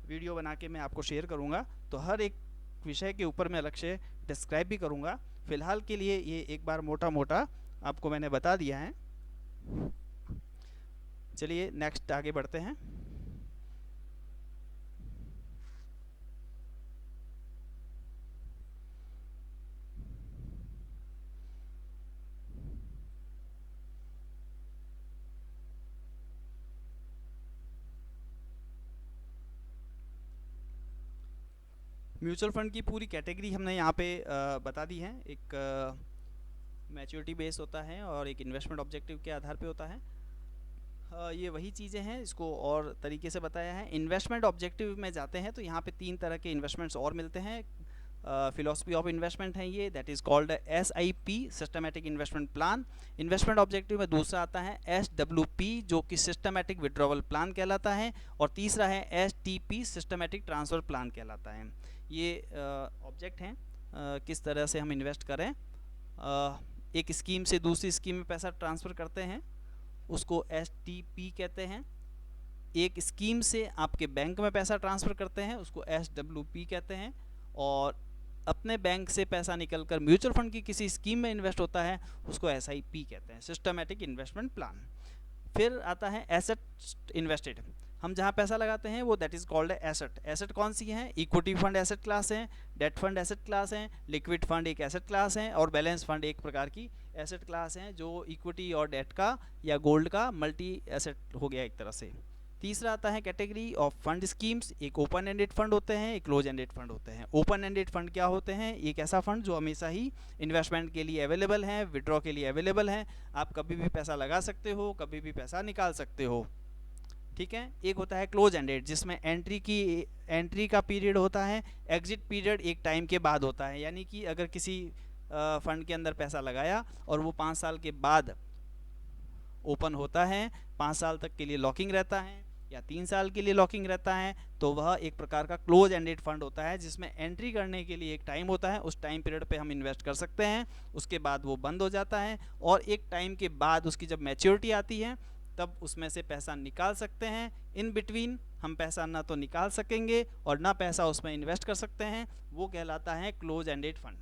A: वीडियो बना के मैं आपको शेयर करूँगा। तो हर एक विषय के ऊपर मैं अलग से डिस्क्राइब भी करूँगा, फिलहाल के लिए ये एक बार मोटा मोटा आपको मैंने बता दिया है। चलिए नेक्स्ट आगे बढ़ते हैं। म्यूचुअल फंड की पूरी कैटेगरी हमने यहाँ पे बता दी है। एक मैच्योरिटी बेस होता है और एक इन्वेस्टमेंट ऑब्जेक्टिव के आधार पे होता है। ये वही चीज़ें हैं, इसको और तरीके से बताया है। इन्वेस्टमेंट ऑब्जेक्टिव में जाते हैं तो यहाँ पे 3 तरह के इन्वेस्टमेंट्स और मिलते हैं। फिलोसफी ऑफ इन्वेस्टमेंट है ये, that is called SIP, systematic investment plan. Investment objective में दूसरा आता है SWP, जो कि सिस्टमेटिक विड्रॉवल प्लान कहलाता है, और तीसरा है STP, सिस्टमेटिक ट्रांसफ़र प्लान कहलाता है। ये ऑब्जेक्ट हैं किस तरह से हम इन्वेस्ट करें। एक स्कीम से दूसरी स्कीम में पैसा ट्रांसफ़र करते हैं, उसको STP कहते हैं। एक स्कीम से आपके बैंक में पैसा ट्रांसफ़र करते हैं, उसको SWP कहते हैं। और अपने बैंक से पैसा निकलकर म्यूचुअल फंड की किसी स्कीम में इन्वेस्ट होता है, उसको SIP कहते हैं, सिस्टमेटिक इन्वेस्टमेंट प्लान। फिर आता है एसेट इन्वेस्टेड, हम जहाँ पैसा लगाते हैं वो that is called asset. Asset कौन सी हैं? इक्विटी फंड एसेट क्लास हैं, डेट फंड एसेट क्लास हैं, लिक्विड फंड एक एसेट क्लास हैं, और बैलेंस फंड एक प्रकार की एसेट क्लास हैं, जो इक्विटी और डेट का या गोल्ड का मल्टी एसेट हो गया एक तरह से। तीसरा आता है कैटेगरी ऑफ फंड स्कीम्स, एक ओपन एंडेड फंड होते हैं, एक क्लोज एंडेड फंड होते हैं। ओपन एंडेड फंड क्या होते हैं? एक ऐसा फंड जो हमेशा ही इन्वेस्टमेंट के लिए अवेलेबल है, विड्रॉ के लिए अवेलेबल है, आप कभी भी पैसा लगा सकते हो, कभी भी पैसा निकाल सकते हो, ठीक है। एक होता है क्लोज एंडेड, जिसमें एंट्री का पीरियड होता है, एग्जिट पीरियड एक टाइम के बाद होता है। यानी कि अगर किसी फंड के अंदर पैसा लगाया और वो 5 साल के बाद ओपन होता है, 5 साल तक के लिए लॉकिंग रहता है या 3 साल के लिए लॉकिंग रहता है, तो वह एक प्रकार का क्लोज एंडेड फंड होता है, जिसमें एंट्री करने के लिए एक टाइम होता है, उस टाइम पीरियड पे हम इन्वेस्ट कर सकते हैं, उसके बाद वो बंद हो जाता है, और एक टाइम के बाद उसकी जब मैच्योरिटी आती है तब उसमें से पैसा निकाल सकते हैं। इन बिटवीन हम पैसा ना तो निकाल सकेंगे और ना पैसा उसमें इन्वेस्ट कर सकते हैं, वो कहलाता है क्लोज एंडेड फंड,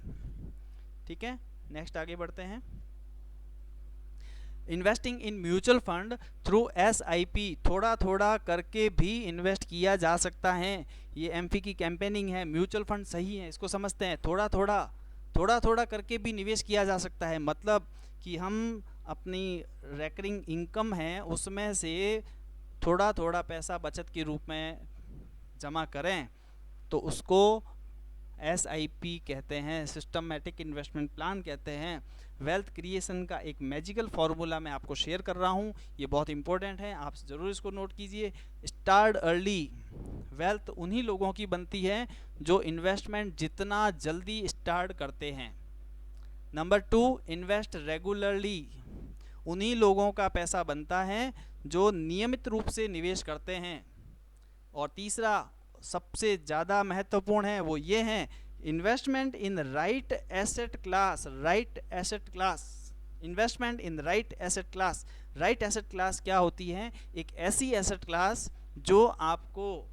A: ठीक है। नेक्स्ट आगे बढ़ते हैं। Investing in mutual fund through SIP, थोड़ा थोड़ा करके भी इन्वेस्ट किया जा सकता है। ये एमफी की कैंपेनिंग है, म्यूचुअल फंड सही है, इसको समझते हैं। थोड़ा थोड़ा करके भी निवेश किया जा सकता है, मतलब कि हम अपनी रेकरिंग इनकम है उसमें से थोड़ा थोड़ा पैसा बचत के रूप में जमा करें तो उसको SIP कहते हैं, सिस्टमेटिक इन्वेस्टमेंट प्लान कहते हैं। वेल्थ क्रिएशन का एक मैजिकल फार्मूला मैं आपको शेयर कर रहा हूँ, ये बहुत इंपॉर्टेंट है, आप ज़रूर इसको नोट कीजिए। स्टार्ट अर्ली, वेल्थ उन्हीं लोगों की बनती है जो इन्वेस्टमेंट जितना जल्दी स्टार्ट करते हैं। नंबर 2, इन्वेस्ट रेगुलरली, उन्हीं लोगों का पैसा बनता है जो नियमित रूप से निवेश करते हैं। और तीसरा सबसे ज़्यादा महत्वपूर्ण है, वो ये है investment in right asset class. Right asset class, investment in right asset class. Right asset class क्या होती है? एक ऐसी एसेट क्लास जो आपको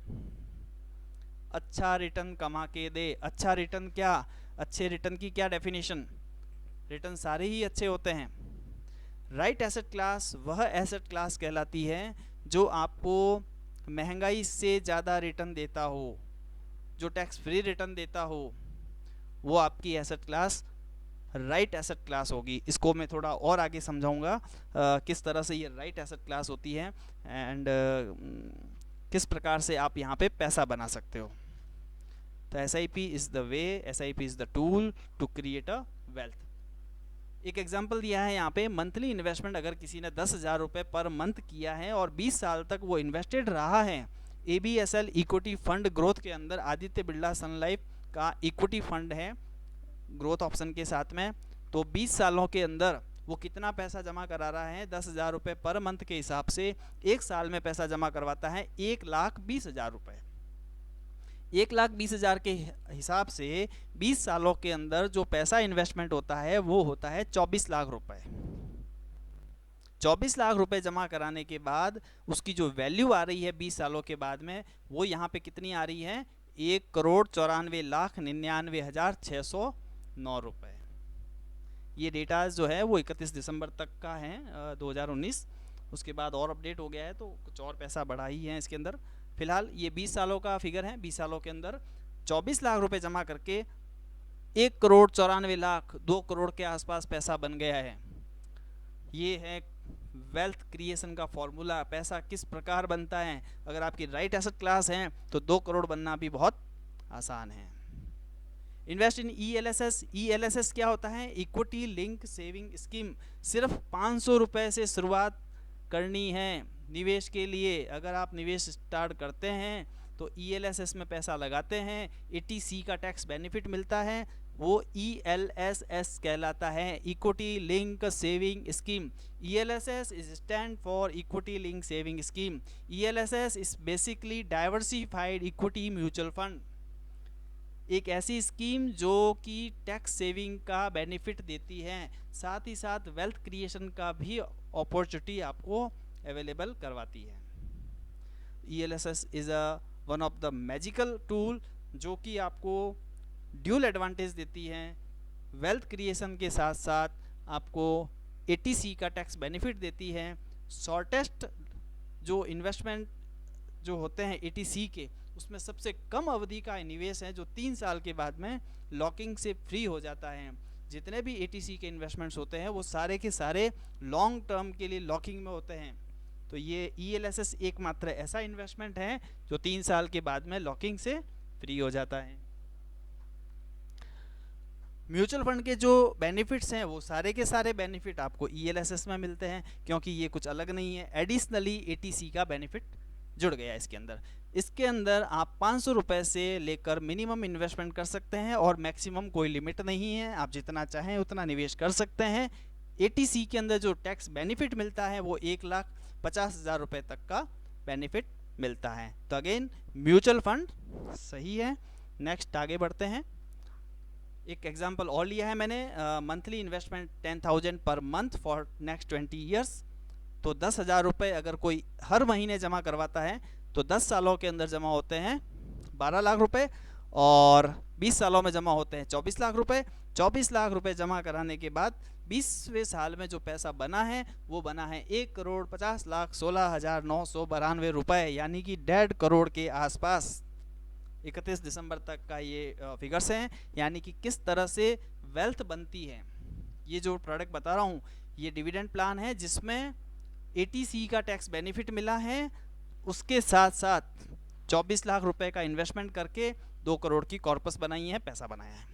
A: अच्छा रिटर्न कमा के दे। अच्छा रिटर्न क्या? अच्छे रिटर्न की क्या डेफिनेशन? रिटर्न सारे ही अच्छे होते हैं। राइट एसेट क्लास वह एसेट क्लास कहलाती है जो आपको महंगाई से ज़्यादा रिटर्न देता हो, जो टैक्स फ्री रिटर्न देता हो, वो आपकी asset class right asset class होगी। इसको मैं थोड़ा और आगे समझाऊंगा किस तरह से ये राइट एसेट क्लास होती है एंड किस प्रकार से आप यहाँ पे पैसा बना सकते हो। तो SIP is the way, SIP is the tool to create a wealth. एक एग्जांपल दिया है यहाँ पे, मंथली इन्वेस्टमेंट अगर किसी ने 10,000 रुपये पर मंथ किया है और 20 साल तक वो इन्वेस्टेड रहा है ABSL इक्विटी फंड ग्रोथ के अंदर, आदित्य बिरला सन लाइफ का इक्विटी फंड है ग्रोथ ऑप्शन के साथ में, तो 20 सालों के अंदर वो कितना पैसा जमा करा रहा है? 10,000 रुपये पर मंथ के हिसाब से एक साल में पैसा जमा करवाता है 1,20,000 रुपये। 1,20,000 के हिसाब से 20 सालों के अंदर जो पैसा इन्वेस्टमेंट होता है वो होता है 24 लाख रुपए। 24 लाख रुपए जमा कराने के बाद उसकी जो वैल्यू आ रही है 20 सालों के बाद में, वो यहाँ पे कितनी आ रही है? 1,94,99,609 रुपए। ये डेटा जो है वो 31 दिसंबर तक का है 2019। उसके बाद और अपडेट हो गया है तो कुछ और पैसा बढ़ा ही है इसके अंदर। फिलहाल ये 20 सालों का फिगर है। 20 सालों के अंदर 24 लाख रुपए जमा करके 1,94,00,000 2 करोड़ के आसपास पैसा बन गया है। ये है वेल्थ क्रिएशन का फॉर्मूला। पैसा किस प्रकार बनता है, अगर आपकी राइट एसेट क्लास है तो 2 करोड़ बनना भी बहुत आसान है। Invest in ELSS। ELSS क्या होता है? Equity link saving scheme. सिर्फ 500 रुपये से शुरुआत करनी है निवेश के लिए। अगर आप निवेश स्टार्ट करते हैं तो ELSS में पैसा लगाते हैं, 80C का टैक्स बेनिफिट मिलता है, वो ELSS कहलाता है, equity link saving scheme. ELSS is stand for equity link saving scheme. ELSS is basically diversified equity mutual fund. एक ऐसी स्कीम जो कि टैक्स सेविंग का बेनिफिट देती है, साथ ही साथ वेल्थ क्रिएशन का भी अपॉर्चुनिटी आपको अवेलेबल करवाती है। ELSS is one of the magical tool जो कि आपको ड्यूल एडवांटेज देती है। वेल्थ क्रिएशन के साथ साथ आपको 80C का टैक्स बेनिफिट देती है। शॉर्टेस्ट जो इन्वेस्टमेंट जो होते हैं 80C के, उसमें सबसे कम अवधि का निवेश है जो 3 साल के बाद में लॉकिंग से फ्री हो जाता है। जितने भी 80C के इन्वेस्टमेंट्स होते हैं वो सारे के सारे लॉन्ग टर्म के लिए लॉकिंग में होते हैं। तो ये ELSS एकमात्र ऐसा इन्वेस्टमेंट है जो 3 साल के बाद में लॉकिंग से फ्री हो जाता है। म्यूचुअल फंड के जो बेनिफिट्स हैं वो सारे के सारे बेनिफिट आपको ELSS में मिलते हैं, क्योंकि ये कुछ अलग नहीं है। एडिशनली 80C का बेनिफिट जुड़ गया इसके अंदर। इसके अंदर आप 500 रुपये से लेकर मिनिमम इन्वेस्टमेंट कर सकते हैं और मैक्सिमम कोई लिमिट नहीं है, आप जितना चाहें उतना निवेश कर सकते हैं। 80C के अंदर जो टैक्स बेनिफिट मिलता है वो 1,50,000 रुपये तक का बेनिफिट मिलता है। तो अगेन म्यूचुअल फंड सही है। नेक्स्ट आगे बढ़ते हैं। एक एग्जांपल और लिया है मैंने, monthly investment 10,000 per month for next 20 years. तो 10,000 रुपये अगर कोई हर महीने जमा करवाता है तो 10 सालों के अंदर जमा होते हैं 12 लाख रुपए, और 20 सालों में जमा होते हैं 24 लाख रुपए। 24 लाख रुपए जमा कराने के बाद 20वें साल में जो पैसा बना है वो बना है 1,50,16,992 रुपये, यानी कि 1.5 करोड़ के आसपास। 31 दिसंबर तक का ये फिगर्स हैं, यानी कि किस तरह से वेल्थ बनती है। ये जो प्रोडक्ट बता रहा हूँ ये डिविडेंड प्लान है जिसमें 80C का टैक्स बेनिफिट मिला है, उसके साथ साथ 24 लाख रुपए का इन्वेस्टमेंट करके 2 करोड़ की कॉर्पस बनाई है, पैसा बनाया है।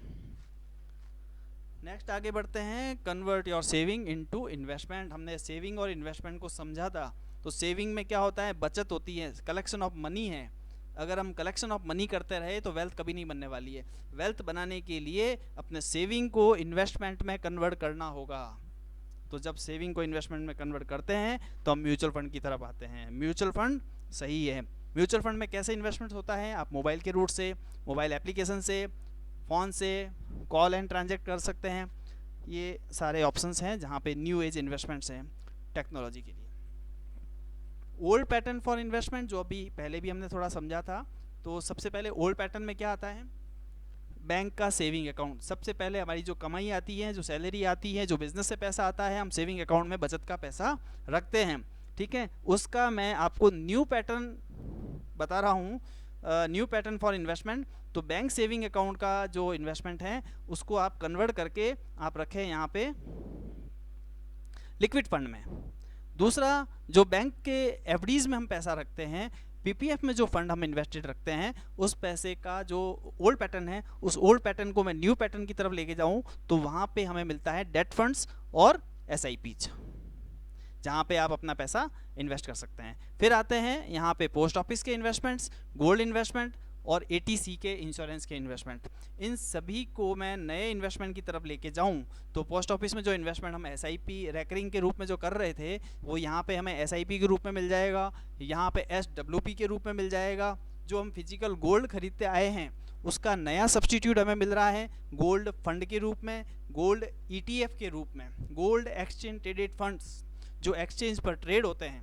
A: नेक्स्ट आगे बढ़ते हैं। Convert your saving into investment. हमने सेविंग और इन्वेस्टमेंट को समझा था। तो सेविंग में क्या होता है? बचत होती है, कलेक्शन ऑफ मनी है। अगर हम कलेक्शन ऑफ मनी करते रहे तो वेल्थ कभी नहीं बनने वाली है। वेल्थ बनाने के लिए अपने सेविंग को इन्वेस्टमेंट में कन्वर्ट करना होगा। तो जब सेविंग को इन्वेस्टमेंट में कन्वर्ट करते हैं तो हम म्यूचुअल फंड की तरफ आते हैं। म्यूचुअल फंड सही है। म्यूचुअल फंड में कैसे इन्वेस्टमेंट होता है? आप मोबाइल के रूट से, मोबाइल एप्लीकेशन से, फ़ोन से कॉल एंड ट्रांजैक्ट कर सकते हैं। ये सारे ऑप्शंस हैं जहाँ पे न्यू एज इन्वेस्टमेंट्स हैं टेक्नोलॉजी के लिए। ओल्ड पैटर्न फॉर इन्वेस्टमेंट जो अभी पहले भी हमने थोड़ा समझा था। तो सबसे पहले ओल्ड पैटर्न में क्या आता है? बैंक का सेविंग अकाउंट। सबसे पहले हमारी जो कमाई आती है, जो सैलरी आती है, जो बिजनेस से पैसा आता है, हम सेविंग अकाउंट में बचत का पैसा रखते हैं, ठीक है। उसका मैं आपको न्यू पैटर्न बता रहा हूँ, न्यू पैटर्न फॉर इन्वेस्टमेंट। तो बैंक सेविंग अकाउंट का जो इन्वेस्टमेंट है उसको आप कन्वर्ट करके आप रखें यहाँ पे लिक्विड फंड में। दूसरा, जो बैंक के एफडीज में हम पैसा रखते हैं, पीपीएफ में जो फंड हम इन्वेस्टेड रखते हैं, उस पैसे का जो ओल्ड पैटर्न है, उस ओल्ड पैटर्न को मैं न्यू पैटर्न की तरफ लेके जाऊं तो वहाँ पे हमें मिलता है डेट फंड्स और एसआईपीज, जहाँ पे आप अपना पैसा इन्वेस्ट कर सकते हैं। फिर आते हैं यहाँ पे पोस्ट ऑफिस के इन्वेस्टमेंट्स, गोल्ड इन्वेस्टमेंट और एटीसी के इंश्योरेंस के इन्वेस्टमेंट। इन सभी को मैं नए इन्वेस्टमेंट की तरफ लेके जाऊं तो पोस्ट ऑफिस में जो इन्वेस्टमेंट हम एसआईपी रेकरिंग के रूप में जो कर रहे थे वो यहाँ पे हमें एसआईपी के रूप में मिल जाएगा, यहाँ पे एसडब्ल्यूपी के रूप में मिल जाएगा। जो हम फिजिकल गोल्ड खरीदते आए हैं उसका नया सब्सटीट्यूट हमें मिल रहा है गोल्ड फंड के रूप में, गोल्ड ईटीएफ के रूप में, गोल्ड एक्सचेंज ट्रेडेड फंड्स जो एक्सचेंज पर ट्रेड होते हैं।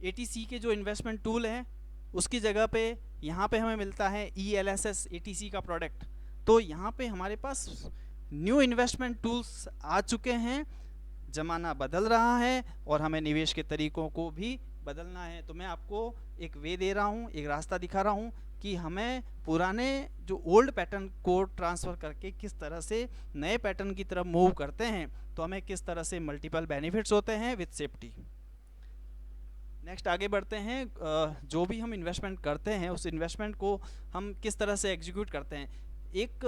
A: एटीसी के जो इन्वेस्टमेंट टूल हैं उसकी जगह पे यहाँ पे हमें मिलता है ELSS ATC का प्रोडक्ट। तो यहाँ पे हमारे पास न्यू इन्वेस्टमेंट टूल्स आ चुके हैं, ज़माना बदल रहा है और हमें निवेश के तरीकों को भी बदलना है। तो मैं आपको एक वे दे रहा हूँ, एक रास्ता दिखा रहा हूँ कि हमें पुराने जो ओल्ड पैटर्न को ट्रांसफ़र करके किस तरह से नए पैटर्न की तरफ मूव करते हैं, तो हमें किस तरह से मल्टीपल बेनिफिट्स होते हैं विद सेफ्टी। नेक्स्ट आगे बढ़ते हैं। जो भी हम इन्वेस्टमेंट करते हैं उस इन्वेस्टमेंट को हम किस तरह से एग्जीक्यूट करते हैं। एक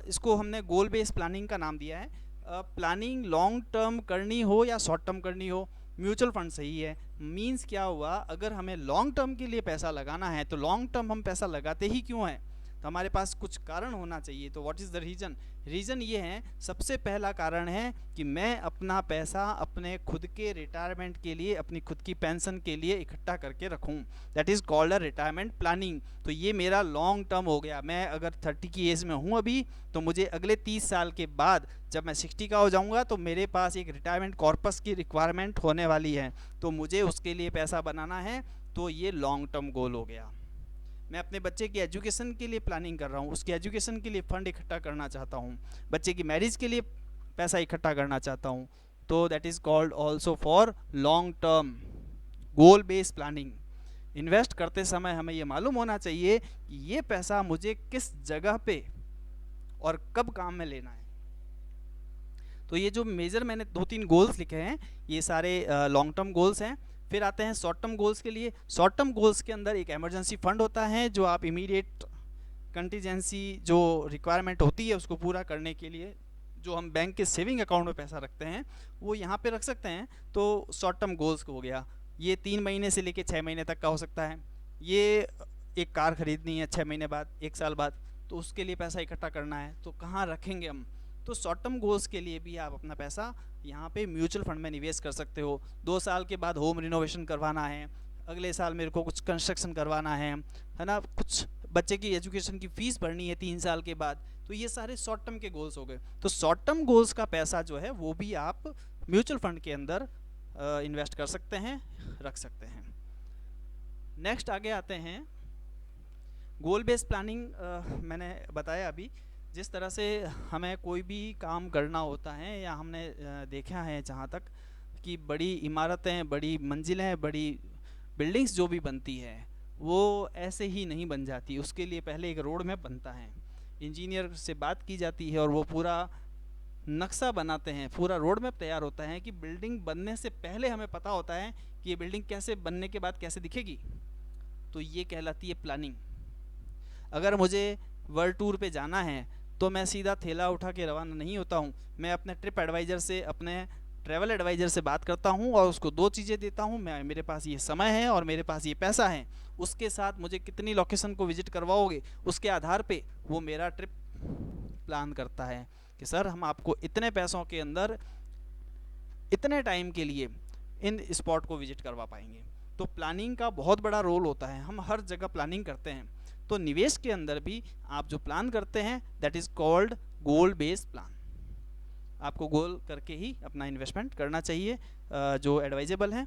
A: इसको हमने गोल बेस्ड प्लानिंग का नाम दिया है। प्लानिंग लॉन्ग टर्म करनी हो या शॉर्ट टर्म करनी हो, म्यूचुअल फंड सही है। मींस क्या हुआ, अगर हमें लॉन्ग टर्म के लिए पैसा लगाना है तो लॉन्ग टर्म हम पैसा लगाते ही क्यों हैं, तो हमारे पास कुछ कारण होना चाहिए। तो what is the reason? Reason ये है, सबसे पहला कारण है कि मैं अपना पैसा अपने खुद के रिटायरमेंट के लिए, अपनी खुद की पेंशन के लिए इकट्ठा करके रखूं। That is called a retirement planning. तो ये मेरा लॉन्ग टर्म हो गया। मैं अगर 30 की एज में हूँ अभी, तो मुझे अगले 30 साल के बाद जब मैं 60 का हो जाऊँगा तो मेरे पास एक रिटायरमेंट कॉर्पस की रिक्वायरमेंट होने वाली है, तो मुझे उसके लिए पैसा बनाना है। तो ये लॉन्ग टर्म गोल हो गया। मैं अपने बच्चे की एजुकेशन के लिए प्लानिंग कर रहा हूँ, उसकी एजुकेशन के लिए फ़ंड इकट्ठा करना चाहता हूँ, बच्चे की मैरिज के लिए पैसा इकट्ठा करना चाहता हूँ। तो that is called also for long term goal based planning. Invest करते समय हमें ये मालूम होना चाहिए कि ये पैसा मुझे किस जगह पे और कब काम में लेना है। तो ये जो मेजर मैंने 2-3 गोल्स लिखे हैं, ये सारे लॉन्ग टर्म गोल्स हैं। फिर आते हैं शॉर्ट टर्म गोल्स के लिए। शॉर्ट टर्म गोल्स के अंदर एक इमरजेंसी फंड होता है, जो आप इमीडिएट कंटीजेंसी जो रिक्वायरमेंट होती है उसको पूरा करने के लिए जो हम बैंक के सेविंग अकाउंट में पैसा रखते हैं वो यहाँ पे रख सकते हैं। तो शॉर्ट टर्म गोल्स हो गया। ये 3 महीने से लेके 6 महीने तक का हो सकता है। ये एक कार खरीदनी है 6 महीने बाद, 1 साल बाद, तो उसके लिए पैसा इकट्ठा करना है, तो कहाँ रखेंगे हम। तो शॉर्ट टर्म गोल्स के लिए भी आप अपना पैसा यहाँ पे म्यूचुअल फंड में निवेश कर सकते हो। 2 साल के बाद होम रिनोवेशन करवाना है, अगले साल मेरे को कुछ कंस्ट्रक्शन करवाना है ना, कुछ बच्चे की एजुकेशन की फ़ीस भरनी है 3 साल के बाद, तो ये सारे शॉर्ट टर्म के गोल्स हो गए। तो शॉर्ट टर्म गोल्स का पैसा जो है वो भी आप म्यूचुअल फंड के अंदर इन्वेस्ट कर सकते हैं, रख सकते हैं। नेक्स्ट आगे आते हैं गोल बेस्ड प्लानिंग। मैंने बताया अभी, जिस तरह से हमें कोई भी काम करना होता है, या हमने देखा है जहाँ तक कि बड़ी इमारतें, बड़ी मंजिलें, बड़ी बिल्डिंग्स जो भी बनती है वो ऐसे ही नहीं बन जाती। उसके लिए पहले एक रोड मैप बनता है, इंजीनियर से बात की जाती है और वो पूरा नक्शा बनाते हैं, पूरा रोड मैप तैयार होता है कि बिल्डिंग बनने से पहले हमें पता होता है कि ये बिल्डिंग कैसे बनने के बाद कैसे दिखेगी। तो ये कहलाती है प्लानिंग। अगर मुझे वर्ल्ड टूर पे जाना है तो मैं सीधा थैला उठा के रवाना नहीं होता हूँ। मैं अपने ट्रिप एडवाइज़र से, अपने ट्रैवल एडवाइज़र से बात करता हूँ और उसको 2 चीज़ें देता हूँ। मेरे पास ये समय है और मेरे पास ये पैसा है, उसके साथ मुझे कितनी लोकेशन को विज़िट करवाओगे, उसके आधार पे वो मेरा ट्रिप प्लान करता है कि सर हम आपको इतने पैसों के अंदर इतने टाइम के लिए इन स्पॉट को विज़िट करवा पाएंगे। तो प्लानिंग का बहुत बड़ा रोल होता है, हम हर जगह प्लानिंग करते हैं। तो निवेश के अंदर भी आप जो प्लान करते हैं that is called goal based plan. आपको गोल करके ही अपना इन्वेस्टमेंट करना चाहिए जो एडवाइजेबल है।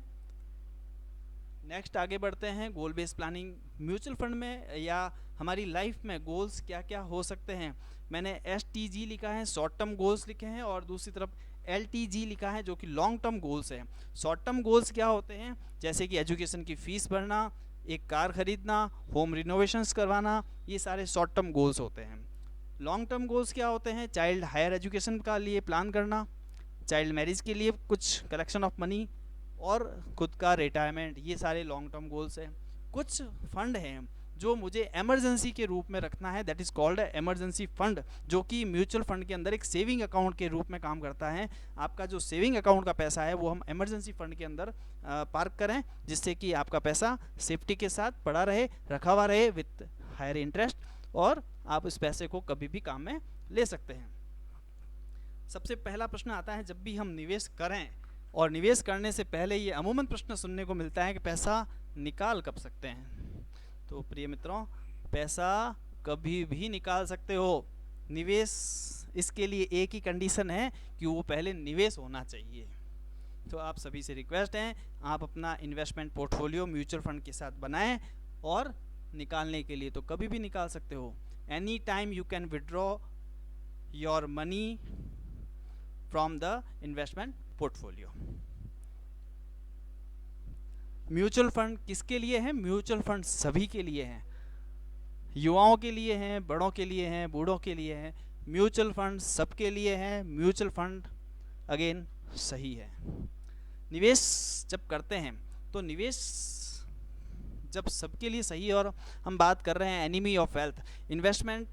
A: नेक्स्ट आगे बढ़ते हैं, गोल बेस्ड प्लानिंग म्यूचुअल फंड में या हमारी लाइफ में गोल्स क्या क्या हो सकते हैं। मैंने STG लिखा है, शॉर्ट टर्म गोल्स लिखे हैं, और दूसरी तरफ LTG लिखा है जो कि लॉन्ग टर्म गोल्स है। शॉर्ट टर्म गोल्स क्या होते हैं, जैसे कि एजुकेशन की फ़ीस भरना, एक कार खरीदना, होम रिनोवेशंस करवाना, ये सारे शॉर्ट टर्म गोल्स होते हैं। लॉन्ग टर्म गोल्स क्या होते हैं, चाइल्ड हायर एजुकेशन का लिए प्लान करना, चाइल्ड मैरिज के लिए कुछ कलेक्शन ऑफ मनी, और खुद का रिटायरमेंट, ये सारे लॉन्ग टर्म गोल्स हैं। कुछ फंड हैं जो मुझे इमरजेंसी के रूप में रखना है, that is called emergency fund, जो कि म्यूचुअल फंड के अंदर एक सेविंग अकाउंट के रूप में काम करता है। आपका जो सेविंग अकाउंट का पैसा है वो हम इमरजेंसी फंड के अंदर पार्क करें, जिससे कि आपका पैसा सेफ्टी के साथ पड़ा रहे, रखा हुआ रहे विथ हायर इंटरेस्ट, और आप इस पैसे को कभी भी काम में ले सकते हैं। सबसे पहला प्रश्न आता है जब भी हम निवेश करें, और निवेश करने से पहले ये अमूमन प्रश्न सुनने को मिलता है कि पैसा निकाल कब सकते हैं। तो प्रिय मित्रों, पैसा कभी भी निकाल सकते हो। निवेश, इसके लिए एक ही कंडीशन है कि वो पहले निवेश होना चाहिए। तो आप सभी से रिक्वेस्ट है, आप अपना इन्वेस्टमेंट पोर्टफोलियो म्यूचुअल फंड के साथ बनाएं, और निकालने के लिए तो कभी भी निकाल सकते हो। Any time you can withdraw your money from the investment portfolio. Mutual fund किसके लिए है? म्यूचुअल फंड सभी के लिए हैं, युवाओं के लिए हैं, बड़ों के लिए हैं, बूढ़ों के लिए हैं। म्यूचुअल फंड सबके लिए हैं। म्यूचुअल फंड अगेन सही है। निवेश जब करते हैं तो निवेश जब सबके लिए सही है, और हम बात कर रहे हैं एनिमी ऑफ वेल्थ, इन्वेस्टमेंट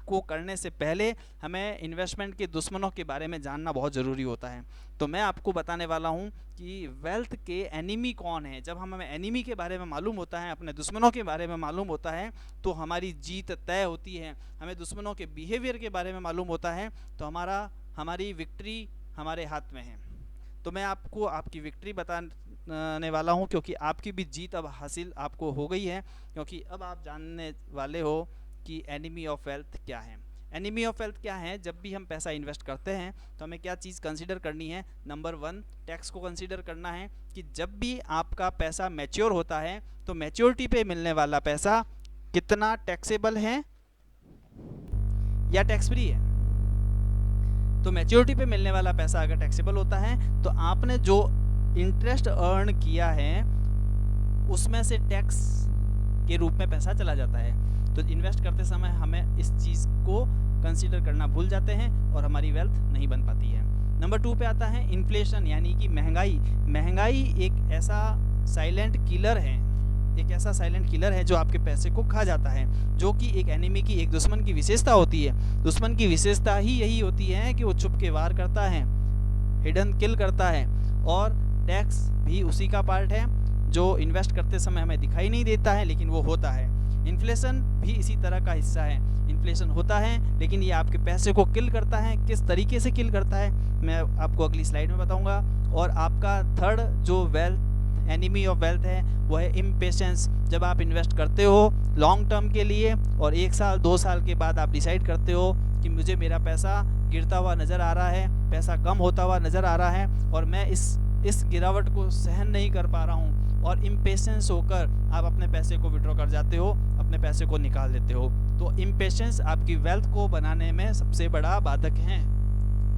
A: को करने से पहले हमें इन्वेस्टमेंट के दुश्मनों के बारे में जानना बहुत ज़रूरी होता है। तो मैं आपको बताने वाला हूँ कि वेल्थ के एनिमी कौन है। जब हमें एनिमी के बारे में मालूम होता है, अपने दुश्मनों के बारे में मालूम होता है, तो हमारी जीत तय होती है। हमें दुश्मनों के बिहेवियर के बारे में मालूम होता है तो हमारी विक्ट्री हमारे हाथ में है। तो मैं आपको आपकी विक्ट्री बताने वाला हूँ, क्योंकि आपकी भी जीत अब हासिल आपको हो गई है, क्योंकि अब आप जानने वाले हो कि एनिमी ऑफ वेल्थ क्या है। एनिमी ऑफ वेल्थ क्या है? जब भी हम पैसा इन्वेस्ट करते हैं तो हमें क्या चीज़ कंसीडर करनी है? नंबर 1, टैक्स को कंसीडर करना है कि जब भी आपका पैसा मैच्योर होता है तो मैच्योरिटी पे मिलने वाला पैसा कितना टैक्सेबल है या टैक्स फ्री है। तो मैच्योरिटी पे मिलने वाला पैसा अगर टैक्सेबल होता है तो आपने जो इंटरेस्ट अर्न किया है उसमें से टैक्स के रूप में पैसा चला जाता है। तो इन्वेस्ट करते समय हमें इस चीज़ को कंसीडर करना भूल जाते हैं और हमारी वेल्थ नहीं बन पाती है। नंबर 2 पे आता है इन्फ्लेशन, यानी कि महंगाई। महंगाई एक ऐसा साइलेंट किलर है जो आपके पैसे को खा जाता है, जो कि एक एनिमी की, एक दुश्मन की विशेषता होती है। दुश्मन की विशेषता ही यही होती है कि वो छुप के वार करता है, हिडन किल करता है, और टैक्स भी उसी का पार्ट है जो इन्वेस्ट करते समय हमें दिखाई नहीं देता है लेकिन वो होता है। इन्फ्लेशन भी इसी तरह का हिस्सा है। इन्फ्लेशन होता है लेकिन ये आपके पैसे को किल करता है। किस तरीके से किल करता है मैं आपको अगली स्लाइड में बताऊंगा। और आपका थर्ड जो वेल्थ एनिमी ऑफ वेल्थ है वो है इम्पेशेंस। जब आप इन्वेस्ट करते हो लॉन्ग टर्म के लिए और 1 साल 2 साल के बाद आप डिसाइड करते हो कि मुझे मेरा पैसा गिरता हुआ नज़र आ रहा है, पैसा कम होता हुआ नज़र आ रहा है और मैं इस गिरावट को सहन नहीं कर पा रहा हूँ, और इम्पेशेंस होकर आप अपने पैसे को विड्रॉ कर जाते हो, अपने पैसे को निकाल देते हो। तो इम्पेशेंस आपकी वेल्थ को बनाने में सबसे बड़ा बाधक है।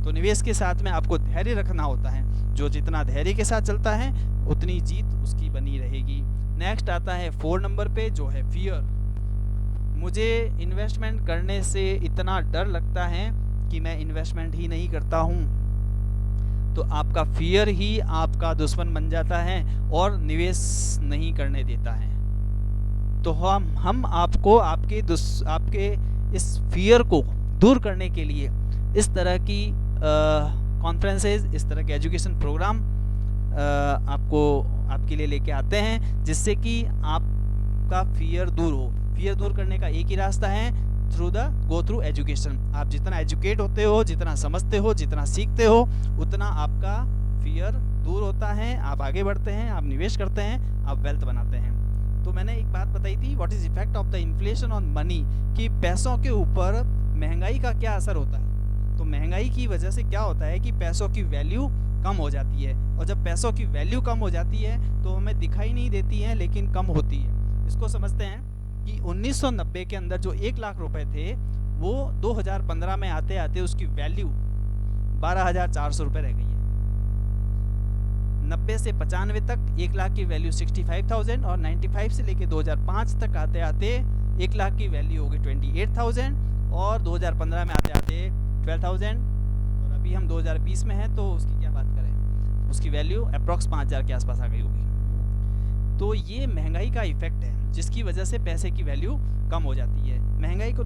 A: तो निवेश के साथ में आपको धैर्य रखना होता है। जो जितना धैर्य के साथ चलता है उतनी जीत उसकी बनी रहेगी। नेक्स्ट आता है 4 नंबर पे, जो है फियर। मुझे इन्वेस्टमेंट करने से इतना डर लगता है कि मैं इन्वेस्टमेंट ही नहीं करता हूँ। तो आपका फियर ही आपका दुश्मन बन जाता है और निवेश नहीं करने देता है। तो हम आपको आपके इस फियर को दूर करने के लिए इस तरह की कॉन्फ्रेंसेज, इस तरह के एजुकेशन प्रोग्राम आपके लिए लेके आते हैं, जिससे कि आपका फियर दूर हो। फियर दूर करने का एक ही रास्ता है, गो थ्रू एजुकेशन। आप जितना एजुकेट होते हो, जितना समझते हो, जितना सीखते हो, उतना आपका फियर दूर होता है, आप आगे बढ़ते हैं, आप निवेश करते हैं, आप वेल्थ बनाते हैं। तो मैंने एक बात बताई थी, what is effect of the inflation on money, कि पैसों के ऊपर महंगाई का क्या असर होता है। तो महंगाई की वजह से क्या होता है कि पैसों की वैल्यू कम हो जाती है, और जब पैसों की वैल्यू कम हो जाती है तो हमें दिखाई नहीं देती है लेकिन कम होती है। इसको समझते हैं कि 1990 के अंदर जो 1 लाख रुपए थे वो 2015 में आते आते उसकी वैल्यू 12,400 रुपये रह गई है। 90 से 95 तक 1 लाख की वैल्यू 65,000, और 95 से लेके 2005 तक आते आते 1 लाख की वैल्यू हो गई 28,000, और 2015 में आते आते 12,000, और अभी हम 2020 में हैं तो उसकी क्या बात करें, उसकी वैल्यू अप्रॉक्स 5,000 के आसपास आ गई होगी। तो ये महंगाई का इफेक्ट है जिसकी वजह से पैसे की वैल्यू कम हो जाती है। महंगाई को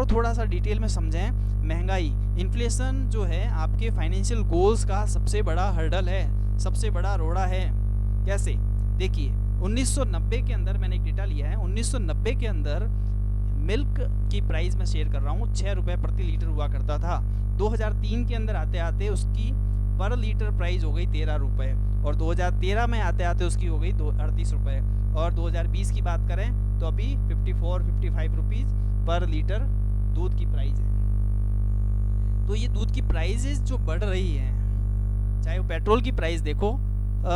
A: थोड़ा सा डिटेल में समझें। महंगाई, इन्फ्लेशन जो है आपके फाइनेंशियल गोल्स का सबसे बड़ा हर्डल है, सबसे बड़ा रोड़ा है। कैसे? देखिए 1990 के अंदर मैंने एक डेटा लिया है, 1990 के अंदर मिल्क की प्राइस मैं शेयर कर रहा हूँ 6 रुपये प्रति लीटर हुआ करता था। 2003 के अंदर आते आते उसकी पर लीटर प्राइस हो गई 13 रुपये, और 2013 में आते आते उसकी हो गई 38 रुपये, और 2020 की बात करें तो अभी 54-55 रुपीज़ पर लीटर दूध की प्राइस है। तो ये दूध की प्राइसेस जो बढ़ रही हैं, चाहे वो पेट्रोल की प्राइस देखो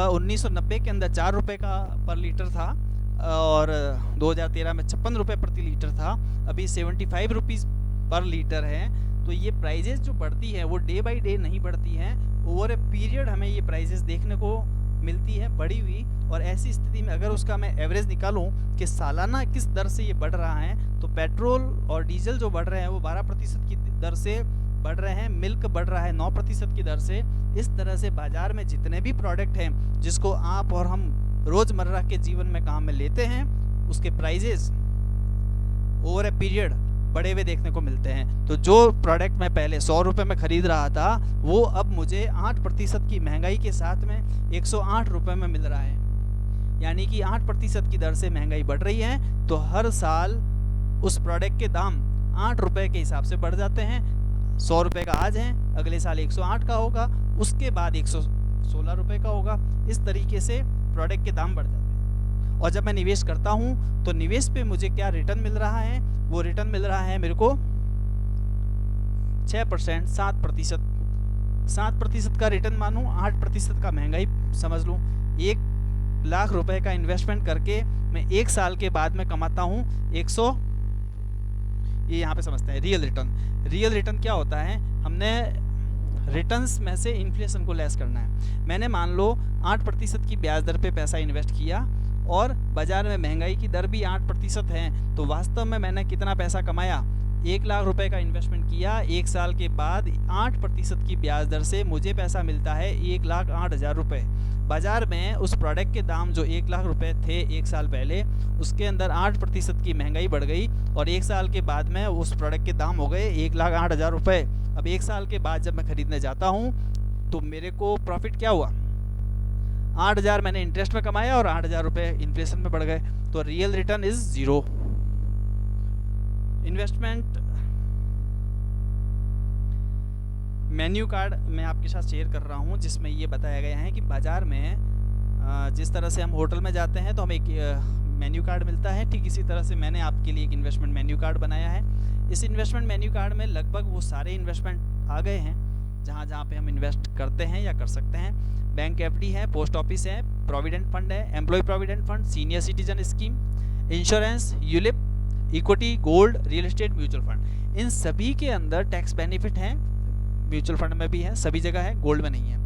A: 1990 के अंदर 4 रुपये का पर लीटर था, और 2013 में 56 रुपये प्रति लीटर था, अभी 75 रुपीज़ पर लीटर है। तो ये प्राइजेस जो बढ़ती है वो डे बाय डे नहीं बढ़ती हैं, ओवर ए पीरियड हमें ये प्राइजेस देखने को मिलती है बढ़ी हुई। और ऐसी स्थिति में अगर उसका मैं एवरेज निकालूं कि सालाना किस दर से ये बढ़ रहा है, तो पेट्रोल और डीजल जो बढ़ रहे हैं वो 12% की दर से बढ़ रहे हैं, मिल्क बढ़ रहा है 9% की दर से। इस तरह से बाजार में जितने भी प्रोडक्ट हैं जिसको आप और हम रोज़मर्रा के जीवन में काम में लेते हैं, उसके प्राइजेस ओवर ए पीरियड बढ़े हुए देखने को मिलते हैं। तो जो प्रोडक्ट मैं पहले 100 रुपये में ख़रीद रहा था वो अब मुझे 8% की महंगाई के साथ में 108 रुपये में मिल रहा है, यानी कि 8% की दर से महंगाई बढ़ रही है। तो हर साल उस प्रोडक्ट के दाम 8 रुपये के हिसाब से बढ़ जाते हैं। 100 रुपये का आज है, अगले साल 108 का होगा, उसके बाद 116 रुपये का होगा। इस तरीके से प्रोडक्ट के दाम बढ़ जाते हैं। और जब मैं निवेश करता हूँ तो निवेश पे मुझे क्या रिटर्न मिल रहा है, वो रिटर्न मिल रहा है मेरे को 6%, 7% का रिटर्न मानूँ, 8% का महंगाई समझ लूँ। 1 लाख रुपए का इन्वेस्टमेंट करके मैं 1 साल के बाद में कमाता हूँ 100। ये यहाँ पे समझते हैं रियल रिटर्न। रियल रिटर्न क्या होता है, हमने रिटर्न्स में से इन्फ्लेशन को लेस करना है। मैंने मान लो 8% की ब्याज दर पे पैसा इन्वेस्ट किया और बाज़ार में महंगाई की दर भी 8% है, तो वास्तव में मैंने कितना पैसा कमाया, 1 लाख रुपए का इन्वेस्टमेंट किया, 1 साल के बाद 8% की ब्याज दर से मुझे पैसा मिलता है 1,08,000 रुपये। बाज़ार में उस प्रोडक्ट के दाम जो 1 लाख रुपए थे 1 साल पहले, उसके अंदर 8% की महंगाई बढ़ गई और 1 साल के बाद में उस प्रोडक्ट के दाम हो गए 1,08,000 रुपये। अब 1 साल के बाद जब मैं ख़रीदने जाता हूँ तो मेरे को प्रॉफिट क्या हुआ, 8,000 मैंने इंटरेस्ट में कमाया और 8,000 रुपये इन्फ्लेशन में बढ़ गए। तो real return is zero. Investment menu card मैं आपके साथ शेयर कर रहा हूँ, जिसमें ये बताया गया है कि बाज़ार में जिस तरह से हम होटल में जाते हैं तो हमें एक मेन्यू कार्ड मिलता है, ठीक इसी तरह से मैंने आपके लिए एक इन्वेस्टमेंट मेन्यू कार्ड बनाया है। इस इन्वेस्टमेंट मेन्यू कार्ड में लगभग वो सारे इन्वेस्टमेंट आ गए हैं जहाँ पे हम इन्वेस्ट करते हैं या कर सकते हैं। बैंक एफडी है, पोस्ट ऑफिस है, प्रोविडेंट फंड है, employ provident fund, senior citizen scheme, insurance, ULIP, equity, gold, real estate, mutual fund. इन सभी के अंदर टैक्स बेनिफिट हैं, म्यूचुअल फंड में भी है, सभी जगह है, गोल्ड में नहीं है।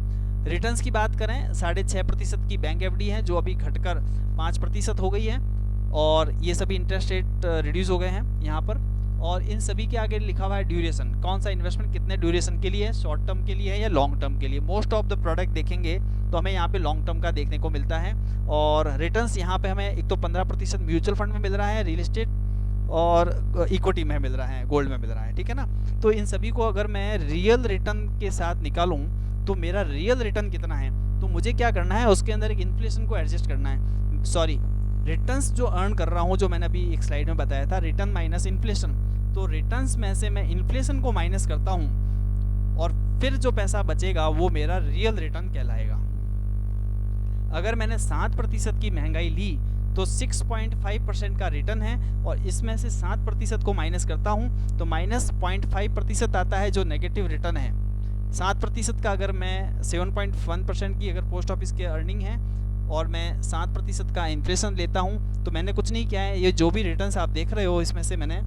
A: रिटर्न्स की बात करें, 6.5% की बैंक एफडी है जो अभी घटकर 5% हो गई है, और ये सभी इंटरेस्ट रेट रिड्यूस हो गए हैं यहाँ पर। और इन सभी के आगे लिखा हुआ है ड्यूरेशन, कौन सा इन्वेस्टमेंट कितने ड्यूरेशन के लिए है, शॉर्ट टर्म के लिए है या लॉन्ग टर्म के लिए। मोस्ट ऑफ द प्रोडक्ट देखेंगे तो हमें यहाँ पे लॉन्ग टर्म का देखने को मिलता है। और रिटर्न्स यहाँ पे हमें एक तो 15% म्यूचुअल फंड में मिल रहा है, रियल एस्टेट और इक्विटी में मिल रहा है, गोल्ड में मिल रहा है, ठीक है ना। तो इन सभी को अगर मैं रियल रिटर्न के साथ निकालूं तो मेरा रियल रिटर्न कितना है, तो मुझे क्या करना है, उसके अंदर एक इन्फ्लेशन को एडजस्ट करना है। सॉरी, रिटर्न्स जो अर्न कर रहा हूँ, जो मैंने अभी एक स्लाइड में बताया था, रिटर्न माइनस इन्फ्लेशन। तो रिटर्न्स में से मैं इन्फ्लेशन को माइनस करता हूँ और फिर जो पैसा बचेगा वो मेरा रियल रिटर्न कहलाएगा। अगर मैंने 7% की महंगाई ली तो 6.5% का रिटर्न है, और इसमें से 7% को माइनस करता हूँ तो माइनस 0.5% आता है जो नेगेटिव रिटर्न है। 7% का अगर मैं 7.1% की अगर पोस्ट ऑफिस के अर्निंग है और मैं 7% का इन्फ्लेशन लेता हूँ, तो मैंने कुछ नहीं किया है। ये जो भी रिटर्न्स आप देख रहे हो इसमें से मैंने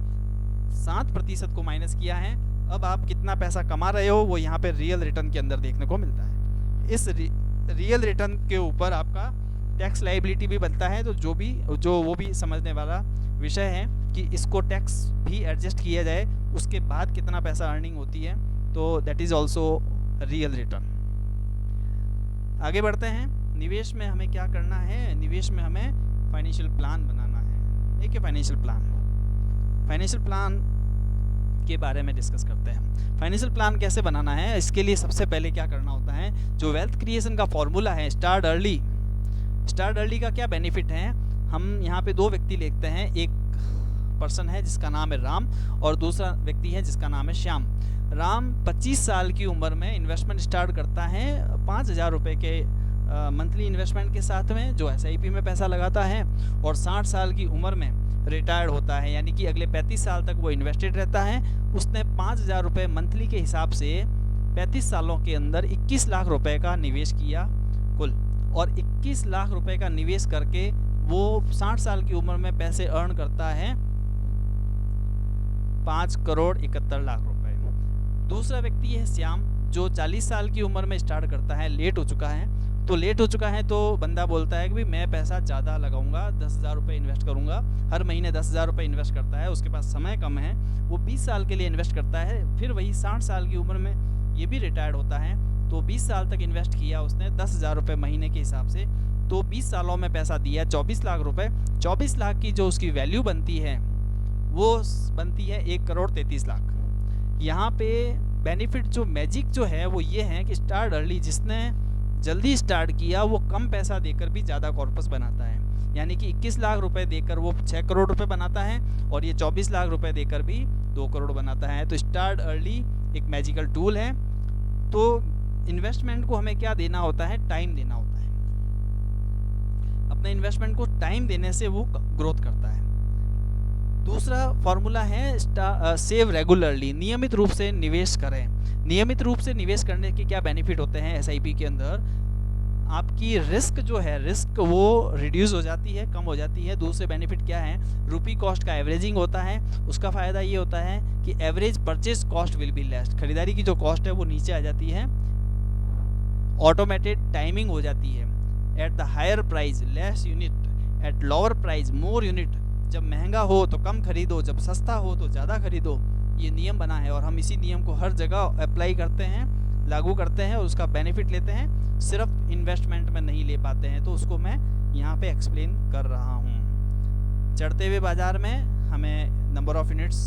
A: 7% को माइनस किया है। अब आप कितना पैसा कमा रहे हो वो यहाँ पे रियल रिटर्न के अंदर देखने को मिलता है। इस रियल रिटर्न के ऊपर आपका टैक्स लायबिलिटी भी बनता है, तो जो वो भी समझने वाला विषय है कि इसको टैक्स भी एडजस्ट किया जाए, उसके बाद कितना पैसा अर्निंग होती है, तो that is also real return. आगे बढ़ते हैं। निवेश में हमें क्या करना है, निवेश में हमें फाइनेंशियल प्लान बनाना है। एक फाइनेंशियल प्लान के बारे में डिस्कस करते हैं। फाइनेंशियल प्लान कैसे बनाना है, इसके लिए सबसे पहले क्या करना होता है, जो वेल्थ क्रिएशन का फॉर्मूला है, स्टार्ट अर्ली का क्या बेनिफिट है। हम यहाँ पे 2 व्यक्ति लिखते हैं, एक पर्सन है जिसका नाम है राम और दूसरा व्यक्ति है जिसका नाम है श्याम। राम 25 साल की उम्र में इन्वेस्टमेंट स्टार्ट करता है 5,000 रुपये के मंथली इन्वेस्टमेंट के साथ में, जो SIP में पैसा लगाता है, और 60 साल की उम्र में रिटायर्ड होता है, यानी कि अगले 35 साल तक वो इन्वेस्टेड रहता है। उसने 5,000 रुपये मंथली के हिसाब से 35 सालों के अंदर 21 लाख रुपए का निवेश किया कुल, और 21 लाख रुपए का निवेश करके वो 60 साल की उम्र में पैसे अर्न करता है 5,71,00,000 रुपए। दूसरा व्यक्ति है श्याम, जो 40 साल की उम्र में स्टार्ट करता है, लेट हो चुका है। तो लेट हो चुका है तो बंदा बोलता है कि भाई मैं पैसा ज़्यादा लगाऊंगा, 10,000 रुपये इन्वेस्ट करूंगा, हर महीने 10,000 रुपये इन्वेस्ट करता है। उसके पास समय कम है, वो 20 साल के लिए इन्वेस्ट करता है, फिर वही 60 साल की उम्र में ये भी रिटायर्ड होता है। तो 20 साल तक इन्वेस्ट किया उसने 10,000 रुपये महीने के हिसाब से, तो 20 सालों में पैसा दिया 24 लाख रुपए। 24 लाख की जो उसकी वैल्यू बनती है वो बनती है 1,33,00,000। यहाँ पे बेनिफिट जो मैजिक जो है वो ये है कि स्टार्ट अर्ली, जिसने जल्दी स्टार्ट किया वो कम पैसा देकर भी ज़्यादा कॉर्पस बनाता है। यानी कि 21 लाख रुपए देकर वो 6 करोड़ रुपए बनाता है, और ये 24 लाख रुपए देकर भी 2 करोड़ बनाता है। तो स्टार्ट अर्ली एक मैजिकल टूल है। तो इन्वेस्टमेंट को हमें क्या देना होता है? टाइम देना होता है। अपने इन्वेस्टमेंट को टाइम देने से वो ग्रोथ करता है। दूसरा फॉर्मूला है सेव रेगुलरली, नियमित रूप से निवेश करें। नियमित रूप से निवेश करने के क्या बेनिफिट होते हैं? एसआईपी के अंदर आपकी रिस्क जो है, रिस्क वो रिड्यूस हो जाती है, कम हो जाती है। दूसरे बेनिफिट क्या है? रुपी कॉस्ट का एवरेजिंग होता है। उसका फ़ायदा ये होता है कि average purchase cost will be less, खरीदारी की जो कॉस्ट है वो नीचे आ जाती है। ऑटोमेटेड टाइमिंग हो जाती है। At the higher price less unit, at lower price more unit. जब महंगा हो तो कम खरीदो, जब सस्ता हो तो ज़्यादा खरीदो। ये नियम बना है और हम इसी नियम को हर जगह अप्लाई करते हैं, लागू करते हैं और उसका बेनिफिट लेते हैं। सिर्फ इन्वेस्टमेंट में नहीं ले पाते हैं, तो उसको मैं यहाँ पे एक्सप्लेन कर रहा चढ़ते हुए बाजार में हमें number of units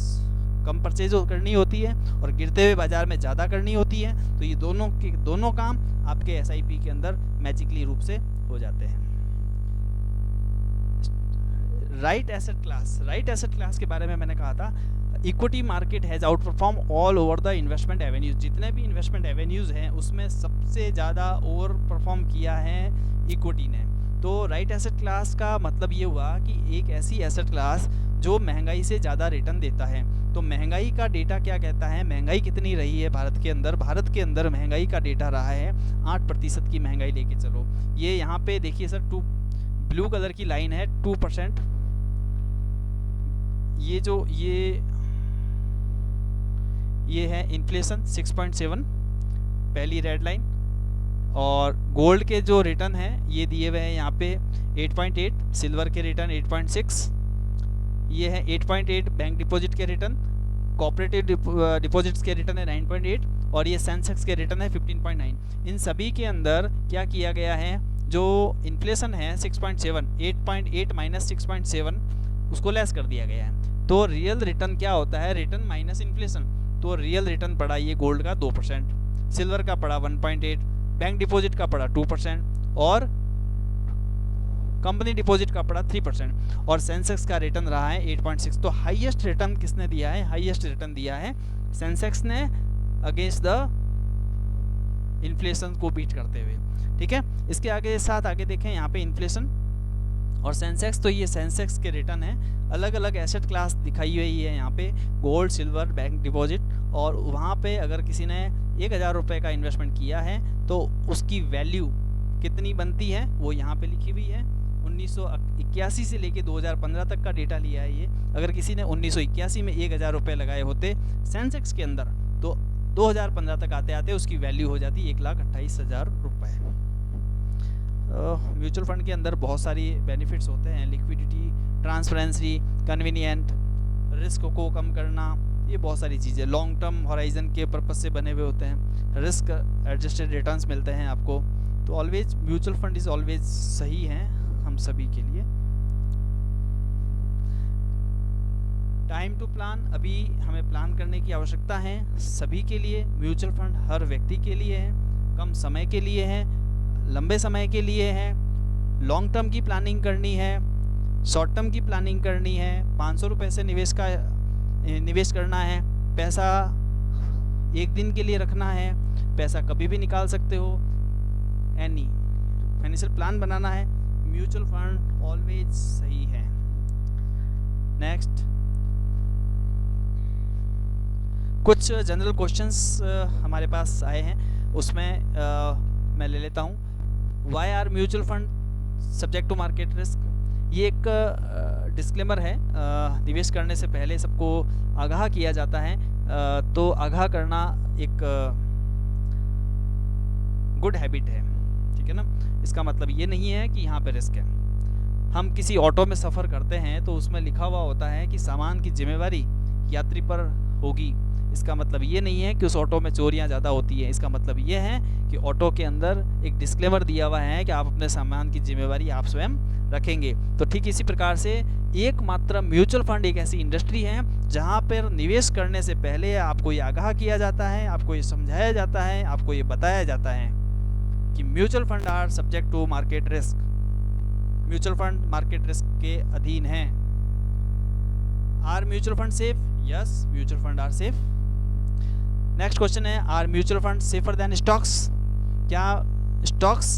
A: come purchase करनी होती है और गिरते हुए बाजार में ज़्यादा करनी होती है। तो ये दोनों काम आपके एसआईपी के अंदर मैजिकली रूप से हो जाते हैं। राइट एसेट क्लास के बारे में मैंने कहा था, equity market has out perform all over the investment avenues. जितने भी इन्वेस्टमेंट एवेन्यूज़ हैं उसमें सबसे ज़्यादा ओवर परफॉर्म किया है इक्विटी ने। तो राइट एसेट क्लास का मतलब ये हुआ कि एक ऐसी एसेट क्लास जो महंगाई से ज़्यादा रिटर्न देता है। तो महंगाई का डेटा क्या कहता है? महंगाई कितनी रही है भारत के अंदर? भारत के अंदर महंगाई का डेटा रहा है 8% की महंगाई लेके चलो। ये यहाँ पे देखिए सर, ब्लू कलर की लाइन है 2%। ये है इन्फ्लेशन 6.7, पहली रेड लाइन। और गोल्ड के जो रिटर्न है ये दिए हुए हैं यहाँ पे 8.8, सिल्वर के रिटर्न 8.6, ये है 8.8 बैंक डिपॉजिट के रिटर्न, कोऑपरेटिव डिपॉजिट्स के रिटर्न है 9.8 और ये सेंसेक्स के रिटर्न है 15.9। इन सभी के अंदर क्या किया गया है? जो इन्फ्लेशन है 6.7, 8.8 माइनस 6.7 उसको लेस कर दिया गया है। तो रियल रिटर्न क्या होता है? Return minus inflation. तो रियल रिटर्न पड़ा ये गोल्ड का 2%, सिल्वर का पड़ा 1.8, बैंक डिपॉजिट का पड़ा 2% और कंपनी डिपॉजिट का पड़ा 3% और सेंसेक्स का रिटर्न रहा है 8.6। तो हाईएस्ट रिटर्न किसने दिया है? हाईएस्ट रिटर्न दिया है सेंसेक्स ने अगेंस्ट द इन्फ्लेशन को बीट करते हुए। ठीक है, इसके आगे देखें यहाँ पे इन्फ्लेशन और सेंसेक्स। तो ये सेंसेक्स के रिटर्न है। अलग अलग एसेट क्लास दिखाई हुई है यहाँ पे, गोल्ड, सिल्वर, बैंक डिपॉजिट। और वहाँ पे अगर किसी ने 1,000 रुपये का इन्वेस्टमेंट किया है तो उसकी वैल्यू कितनी बनती है वो यहाँ पे लिखी हुई है। 1981 से लेके 2015 तक का डेटा लिया है ये। अगर किसी ने 1981 में 1,000 रुपये लगाए होते सेंसेक्स के अंदर तो 2015 तक आते आते उसकी वैल्यू हो जाती 1,28,000 रुपये। म्यूचुअल फंड के अंदर बहुत सारी बेनिफिट्स होते हैं, लिक्विडिटी, ट्रांसपेरेंसी, कन्वीनियंट, रिस्क को कम करना, ये बहुत सारी चीज़ें लॉन्ग टर्म हॉराइजन के पर्पज से बने हुए होते हैं। रिस्क एडजस्टेड रिटर्न्स मिलते हैं आपको। तो always mutual fund is always सही है हम सभी के लिए। टाइम टू प्लान, अभी हमें प्लान करने की आवश्यकता है सभी के लिए। म्यूचुअल फंड हर व्यक्ति के लिए है, कम समय के लिए है, लंबे समय के लिए है, लॉन्ग टर्म की प्लानिंग करनी है, शॉर्ट टर्म की प्लानिंग करनी है। 500 रुपये से निवेश करना है, पैसा एक दिन के लिए रखना है, पैसा कभी भी निकाल सकते हो। एनी फाइनेंशियल प्लान बनाना है, म्यूचुअल फंड ऑलवेज सही है। नेक्स्ट, कुछ जनरल क्वेश्चंस हमारे पास आए हैं, उसमें मैं ले लेता हूँ। Why are mutual fund subject to market risk? ये एक डिस्क्लेमर है, निवेश करने से पहले सबको आगाह किया जाता है। तो आगाह करना एक गुड हैबिट है, ठीक है ना। इसका मतलब ये नहीं है कि यहाँ पे रिस्क है। हम किसी ऑटो में सफ़र करते हैं तो उसमें लिखा हुआ होता है कि सामान की जिम्मेवारी यात्री पर होगी। इसका मतलब ये नहीं है कि उस ऑटो में चोरियां ज़्यादा होती हैं। इसका मतलब ये है कि ऑटो के अंदर एक डिस्क्लेमर दिया हुआ है कि आप अपने सामान की जिम्मेवारी आप स्वयं रखेंगे। तो ठीक इसी प्रकार से एकमात्र म्यूचुअल फंड एक ऐसी इंडस्ट्री है जहाँ पर निवेश करने से पहले आपको ये आगाह किया जाता है, आपको ये समझाया जाता है, आपको ये बताया जाता है कि mutual fund are subject to market risk. Mutual fund market risk के अधीन हैं। Are mutual fund safe? Yes, mutual fund are safe. Next question है, are mutual fund safer than stocks? क्या स्टॉक्स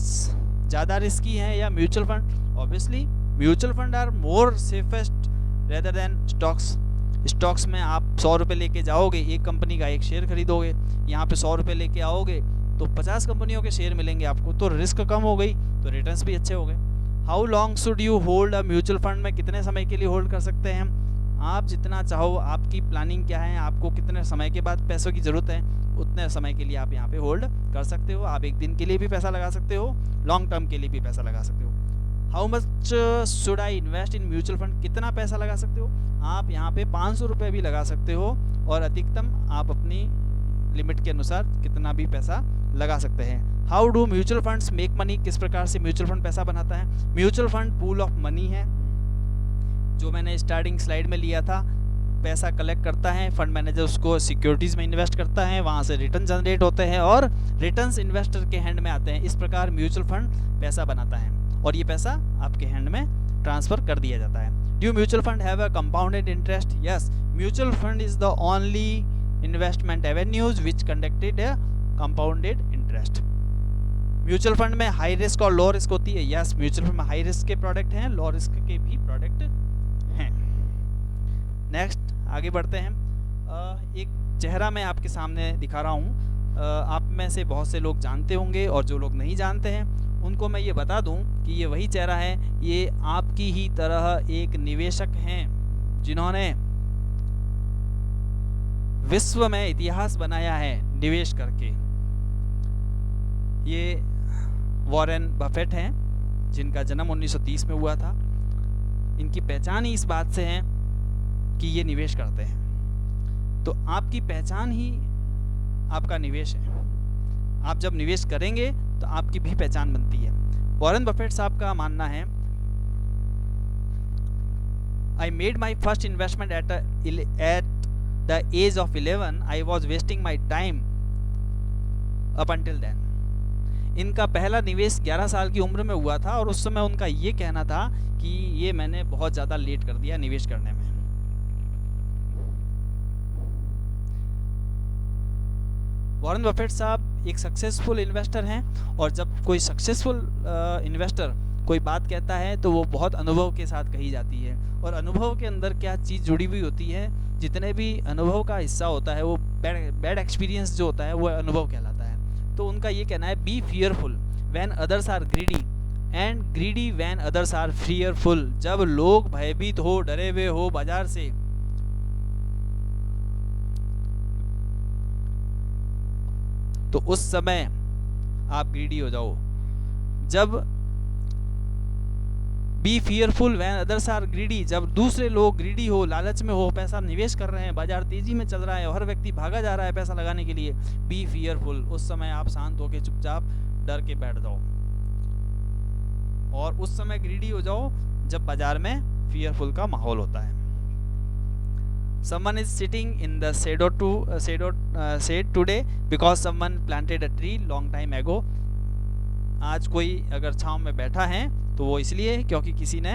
A: ज़्यादा रिस्की हैं या mutual fund? Obviously mutual fund are more safest rather than stocks. Stocks में आप 100 रुपये लेके जाओगे, एक कंपनी का एक शेयर खरीदोगे। यहाँ पे 100 रुपये लेके आओगे तो 50 कंपनियों के शेयर मिलेंगे आपको, तो रिस्क कम हो गई, तो रिटर्न्स भी अच्छे हो गए। How long should you hold a mutual fund? में कितने समय के लिए होल्ड कर सकते हैं? आप जितना चाहो, आपकी प्लानिंग क्या है, आपको कितने समय के बाद पैसों की ज़रूरत है, उतने समय के लिए आप यहाँ पे होल्ड कर सकते हो। आप एक दिन के लिए भी पैसा लगा सकते हो, लॉन्ग टर्म के लिए भी पैसा लगा सकते हो। How much should I invest in mutual fund? कितना पैसा लगा सकते हो? आप यहाँ पे 500 रुपये भी लगा सकते हो और अधिकतम आप अपनी लिमिट के अनुसार कितना भी पैसा लगा सकते हैं। How do mutual funds make money? किस प्रकार से म्यूचुअल फंड पैसा बनाता है? Mutual fund pool of money है, जो मैंने स्टार्टिंग स्लाइड में लिया था। पैसा कलेक्ट करता है, फंड मैनेजर उसको सिक्योरिटीज़ में इन्वेस्ट करता है, वहाँ से रिटर्न जनरेट होते हैं और रिटर्न्स इन्वेस्टर के हैंड में आते हैं। इस प्रकार म्यूचुअल फंड पैसा बनाता है और ये पैसा आपके हैंड में ट्रांसफ़र कर दिया जाता है। Do mutual fund have a compounded interest? Yes, mutual fund is the only investment avenues which conducted A compounded interest. Mutual fund में हाई रिस्क और लो रिस्क होती है। यस, म्यूचुअल फंड में हाई रिस्क के product हैं, low risk के भी product हैं। नेक्स्ट आगे बढ़ते हैं। एक चेहरा मैं आपके सामने दिखा रहा हूँ, आप में से बहुत से लोग जानते होंगे और जो लोग नहीं जानते हैं उनको मैं ये बता दूं कि ये वही चेहरा है। ये आपकी ही तरह एक निवेशक हैं जिन्होंने विश्व में इतिहास बनाया है निवेश करके। ये वॉरेन बफेट हैं, जिनका जन्म 1930 में हुआ था। इनकी पहचान ही इस बात से है कि ये निवेश करते हैं। तो आपकी पहचान ही आपका निवेश है। आप जब निवेश करेंगे तो आपकी भी पहचान बनती है। वॉरेन बफेट साहब का मानना है, I made my first investment at the age of 11। I was wasting my time up until then. इनका पहला निवेश 11 साल की उम्र में हुआ था और उस समय उनका ये कहना था कि ये मैंने बहुत ज़्यादा लेट कर दिया निवेश करने में। वॉरेन बफेट साहब एक सक्सेसफुल इन्वेस्टर हैं और जब कोई सक्सेसफुल इन्वेस्टर कोई बात कहता है तो वो बहुत अनुभव के साथ कही जाती है। और अनुभव के अंदर क्या चीज़ जुड़ी हुई होती है, जितने भी अनुभव का हिस्सा होता है वो बैड एक्सपीरियंस जो होता है वो अनुभव कहलाता है। तो उनका ये कहना है, be fearful when others are greedy and greedy when others are fearful. जब लोग भयभीत हो, डरे हुए हो बाजार से, तो उस समय आप ग्रीडी हो जाओ। जब be fearful when others are greedy, जब दूसरे लोग ग्रीडी हो, लालच में हो, पैसा निवेश कर रहे हैं, बाजार तेजी में चल रहा है, हर व्यक्ति भागा जा रहा है पैसा लगाने के लिए, बी फियरफुल, उस समय आप शांत होकर चुपचाप डर के बैठ जाओ। और उस समय ग्रीडी हो जाओ जब बाजार में फियरफुल का माहौल होता है। Someone is sitting in the shade today because someone planted a tree long time ago. आज कोई अगर छांव में बैठा है तो वो इसलिए क्योंकि किसी ने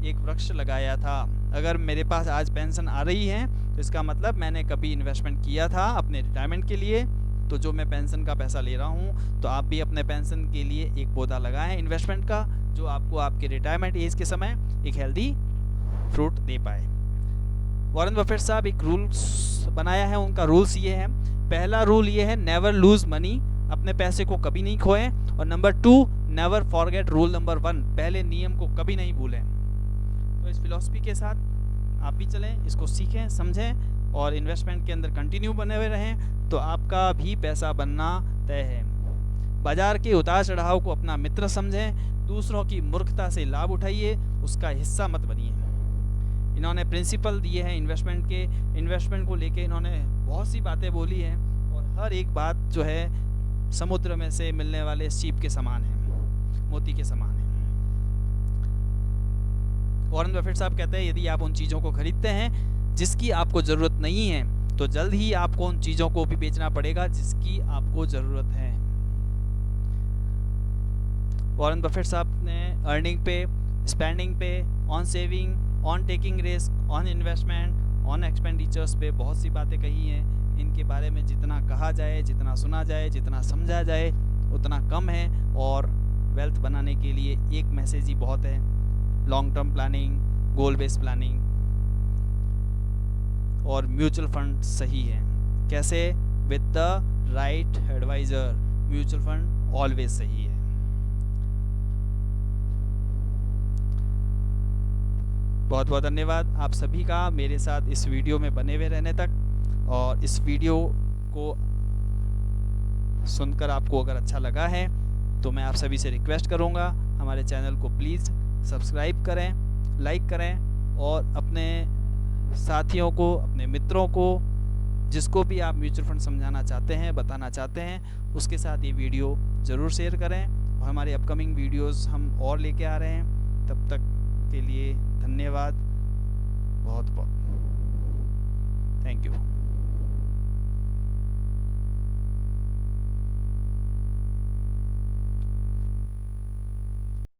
A: एक वृक्ष लगाया था। अगर मेरे पास आज पेंशन आ रही है तो इसका मतलब मैंने कभी इन्वेस्टमेंट किया था अपने रिटायरमेंट के लिए। तो जो मैं पेंशन का पैसा ले रहा हूँ, तो आप भी अपने पेंशन के लिए एक पौधा लगाएं इन्वेस्टमेंट का, जो आपको आपके रिटायरमेंट एज के समय एक हेल्दी फ्रूट दे पाए। वॉरेन बफेट साहब एक रूल्स बनाया है, उनका रूल्स ये है। पहला रूल ये है, नेवर लूज मनी, अपने पैसे को कभी नहीं खोएं। और number 2, never forget rule number 1, पहले नियम को कभी नहीं भूलें। इस फिलॉसफी के साथ आप भी चलें, इसको सीखें, समझें और इन्वेस्टमेंट के अंदर कंटिन्यू बने हुए रहें तो आपका भी पैसा बनना तय है। बाजार के उतार चढ़ाव को अपना मित्र समझें, दूसरों की मूर्खता से लाभ उठाइए, उसका हिस्सा मत बनिए। इन्होंने प्रिंसिपल दिए हैं इन्वेस्टमेंट के, इन्वेस्टमेंट को लेके इन्होंने बहुत सी बातें बोली हैं और हर एक बात जो है समुद्र में से मिलने वाले सीप के समान है, मोती के समान है। वॉरेन बफेट साहब कहते हैं यदि आप उन चीज़ों को खरीदते हैं जिसकी आपको ज़रूरत नहीं है तो जल्द ही आपको उन चीज़ों को भी बेचना पड़ेगा जिसकी आपको ज़रूरत है। वॉरेन बफेट साहब ने अर्निंग पे, स्पेंडिंग पे, on saving, on taking risk, on investment, on expenditures पे बहुत सी बातें कही हैं। इनके बारे में जितना कहा जाए, जितना सुना जाए, जितना समझा जाए उतना कम है और वेल्थ बनाने के लिए एक मैसेज ही बहुत है, long term planning, goal based planning और म्यूचुअल फंड सही है। कैसे? With the right advisor, mutual fund always सही है। बहुत बहुत धन्यवाद आप सभी का मेरे साथ इस वीडियो में बने हुए रहने तक। और इस वीडियो को सुनकर आपको अगर अच्छा लगा है तो मैं आप सभी से रिक्वेस्ट करूंगा हमारे चैनल को प्लीज़ सब्सक्राइब करें, लाइक करें और अपने साथियों को, अपने मित्रों को, जिसको भी आप म्यूचुअल फंड समझाना चाहते हैं, बताना चाहते हैं, उसके साथ ये वीडियो ज़रूर शेयर करें। और हमारे अपकमिंग वीडियोस हम और लेके आ रहे हैं। तब तक के लिए धन्यवाद बहुत बहुत।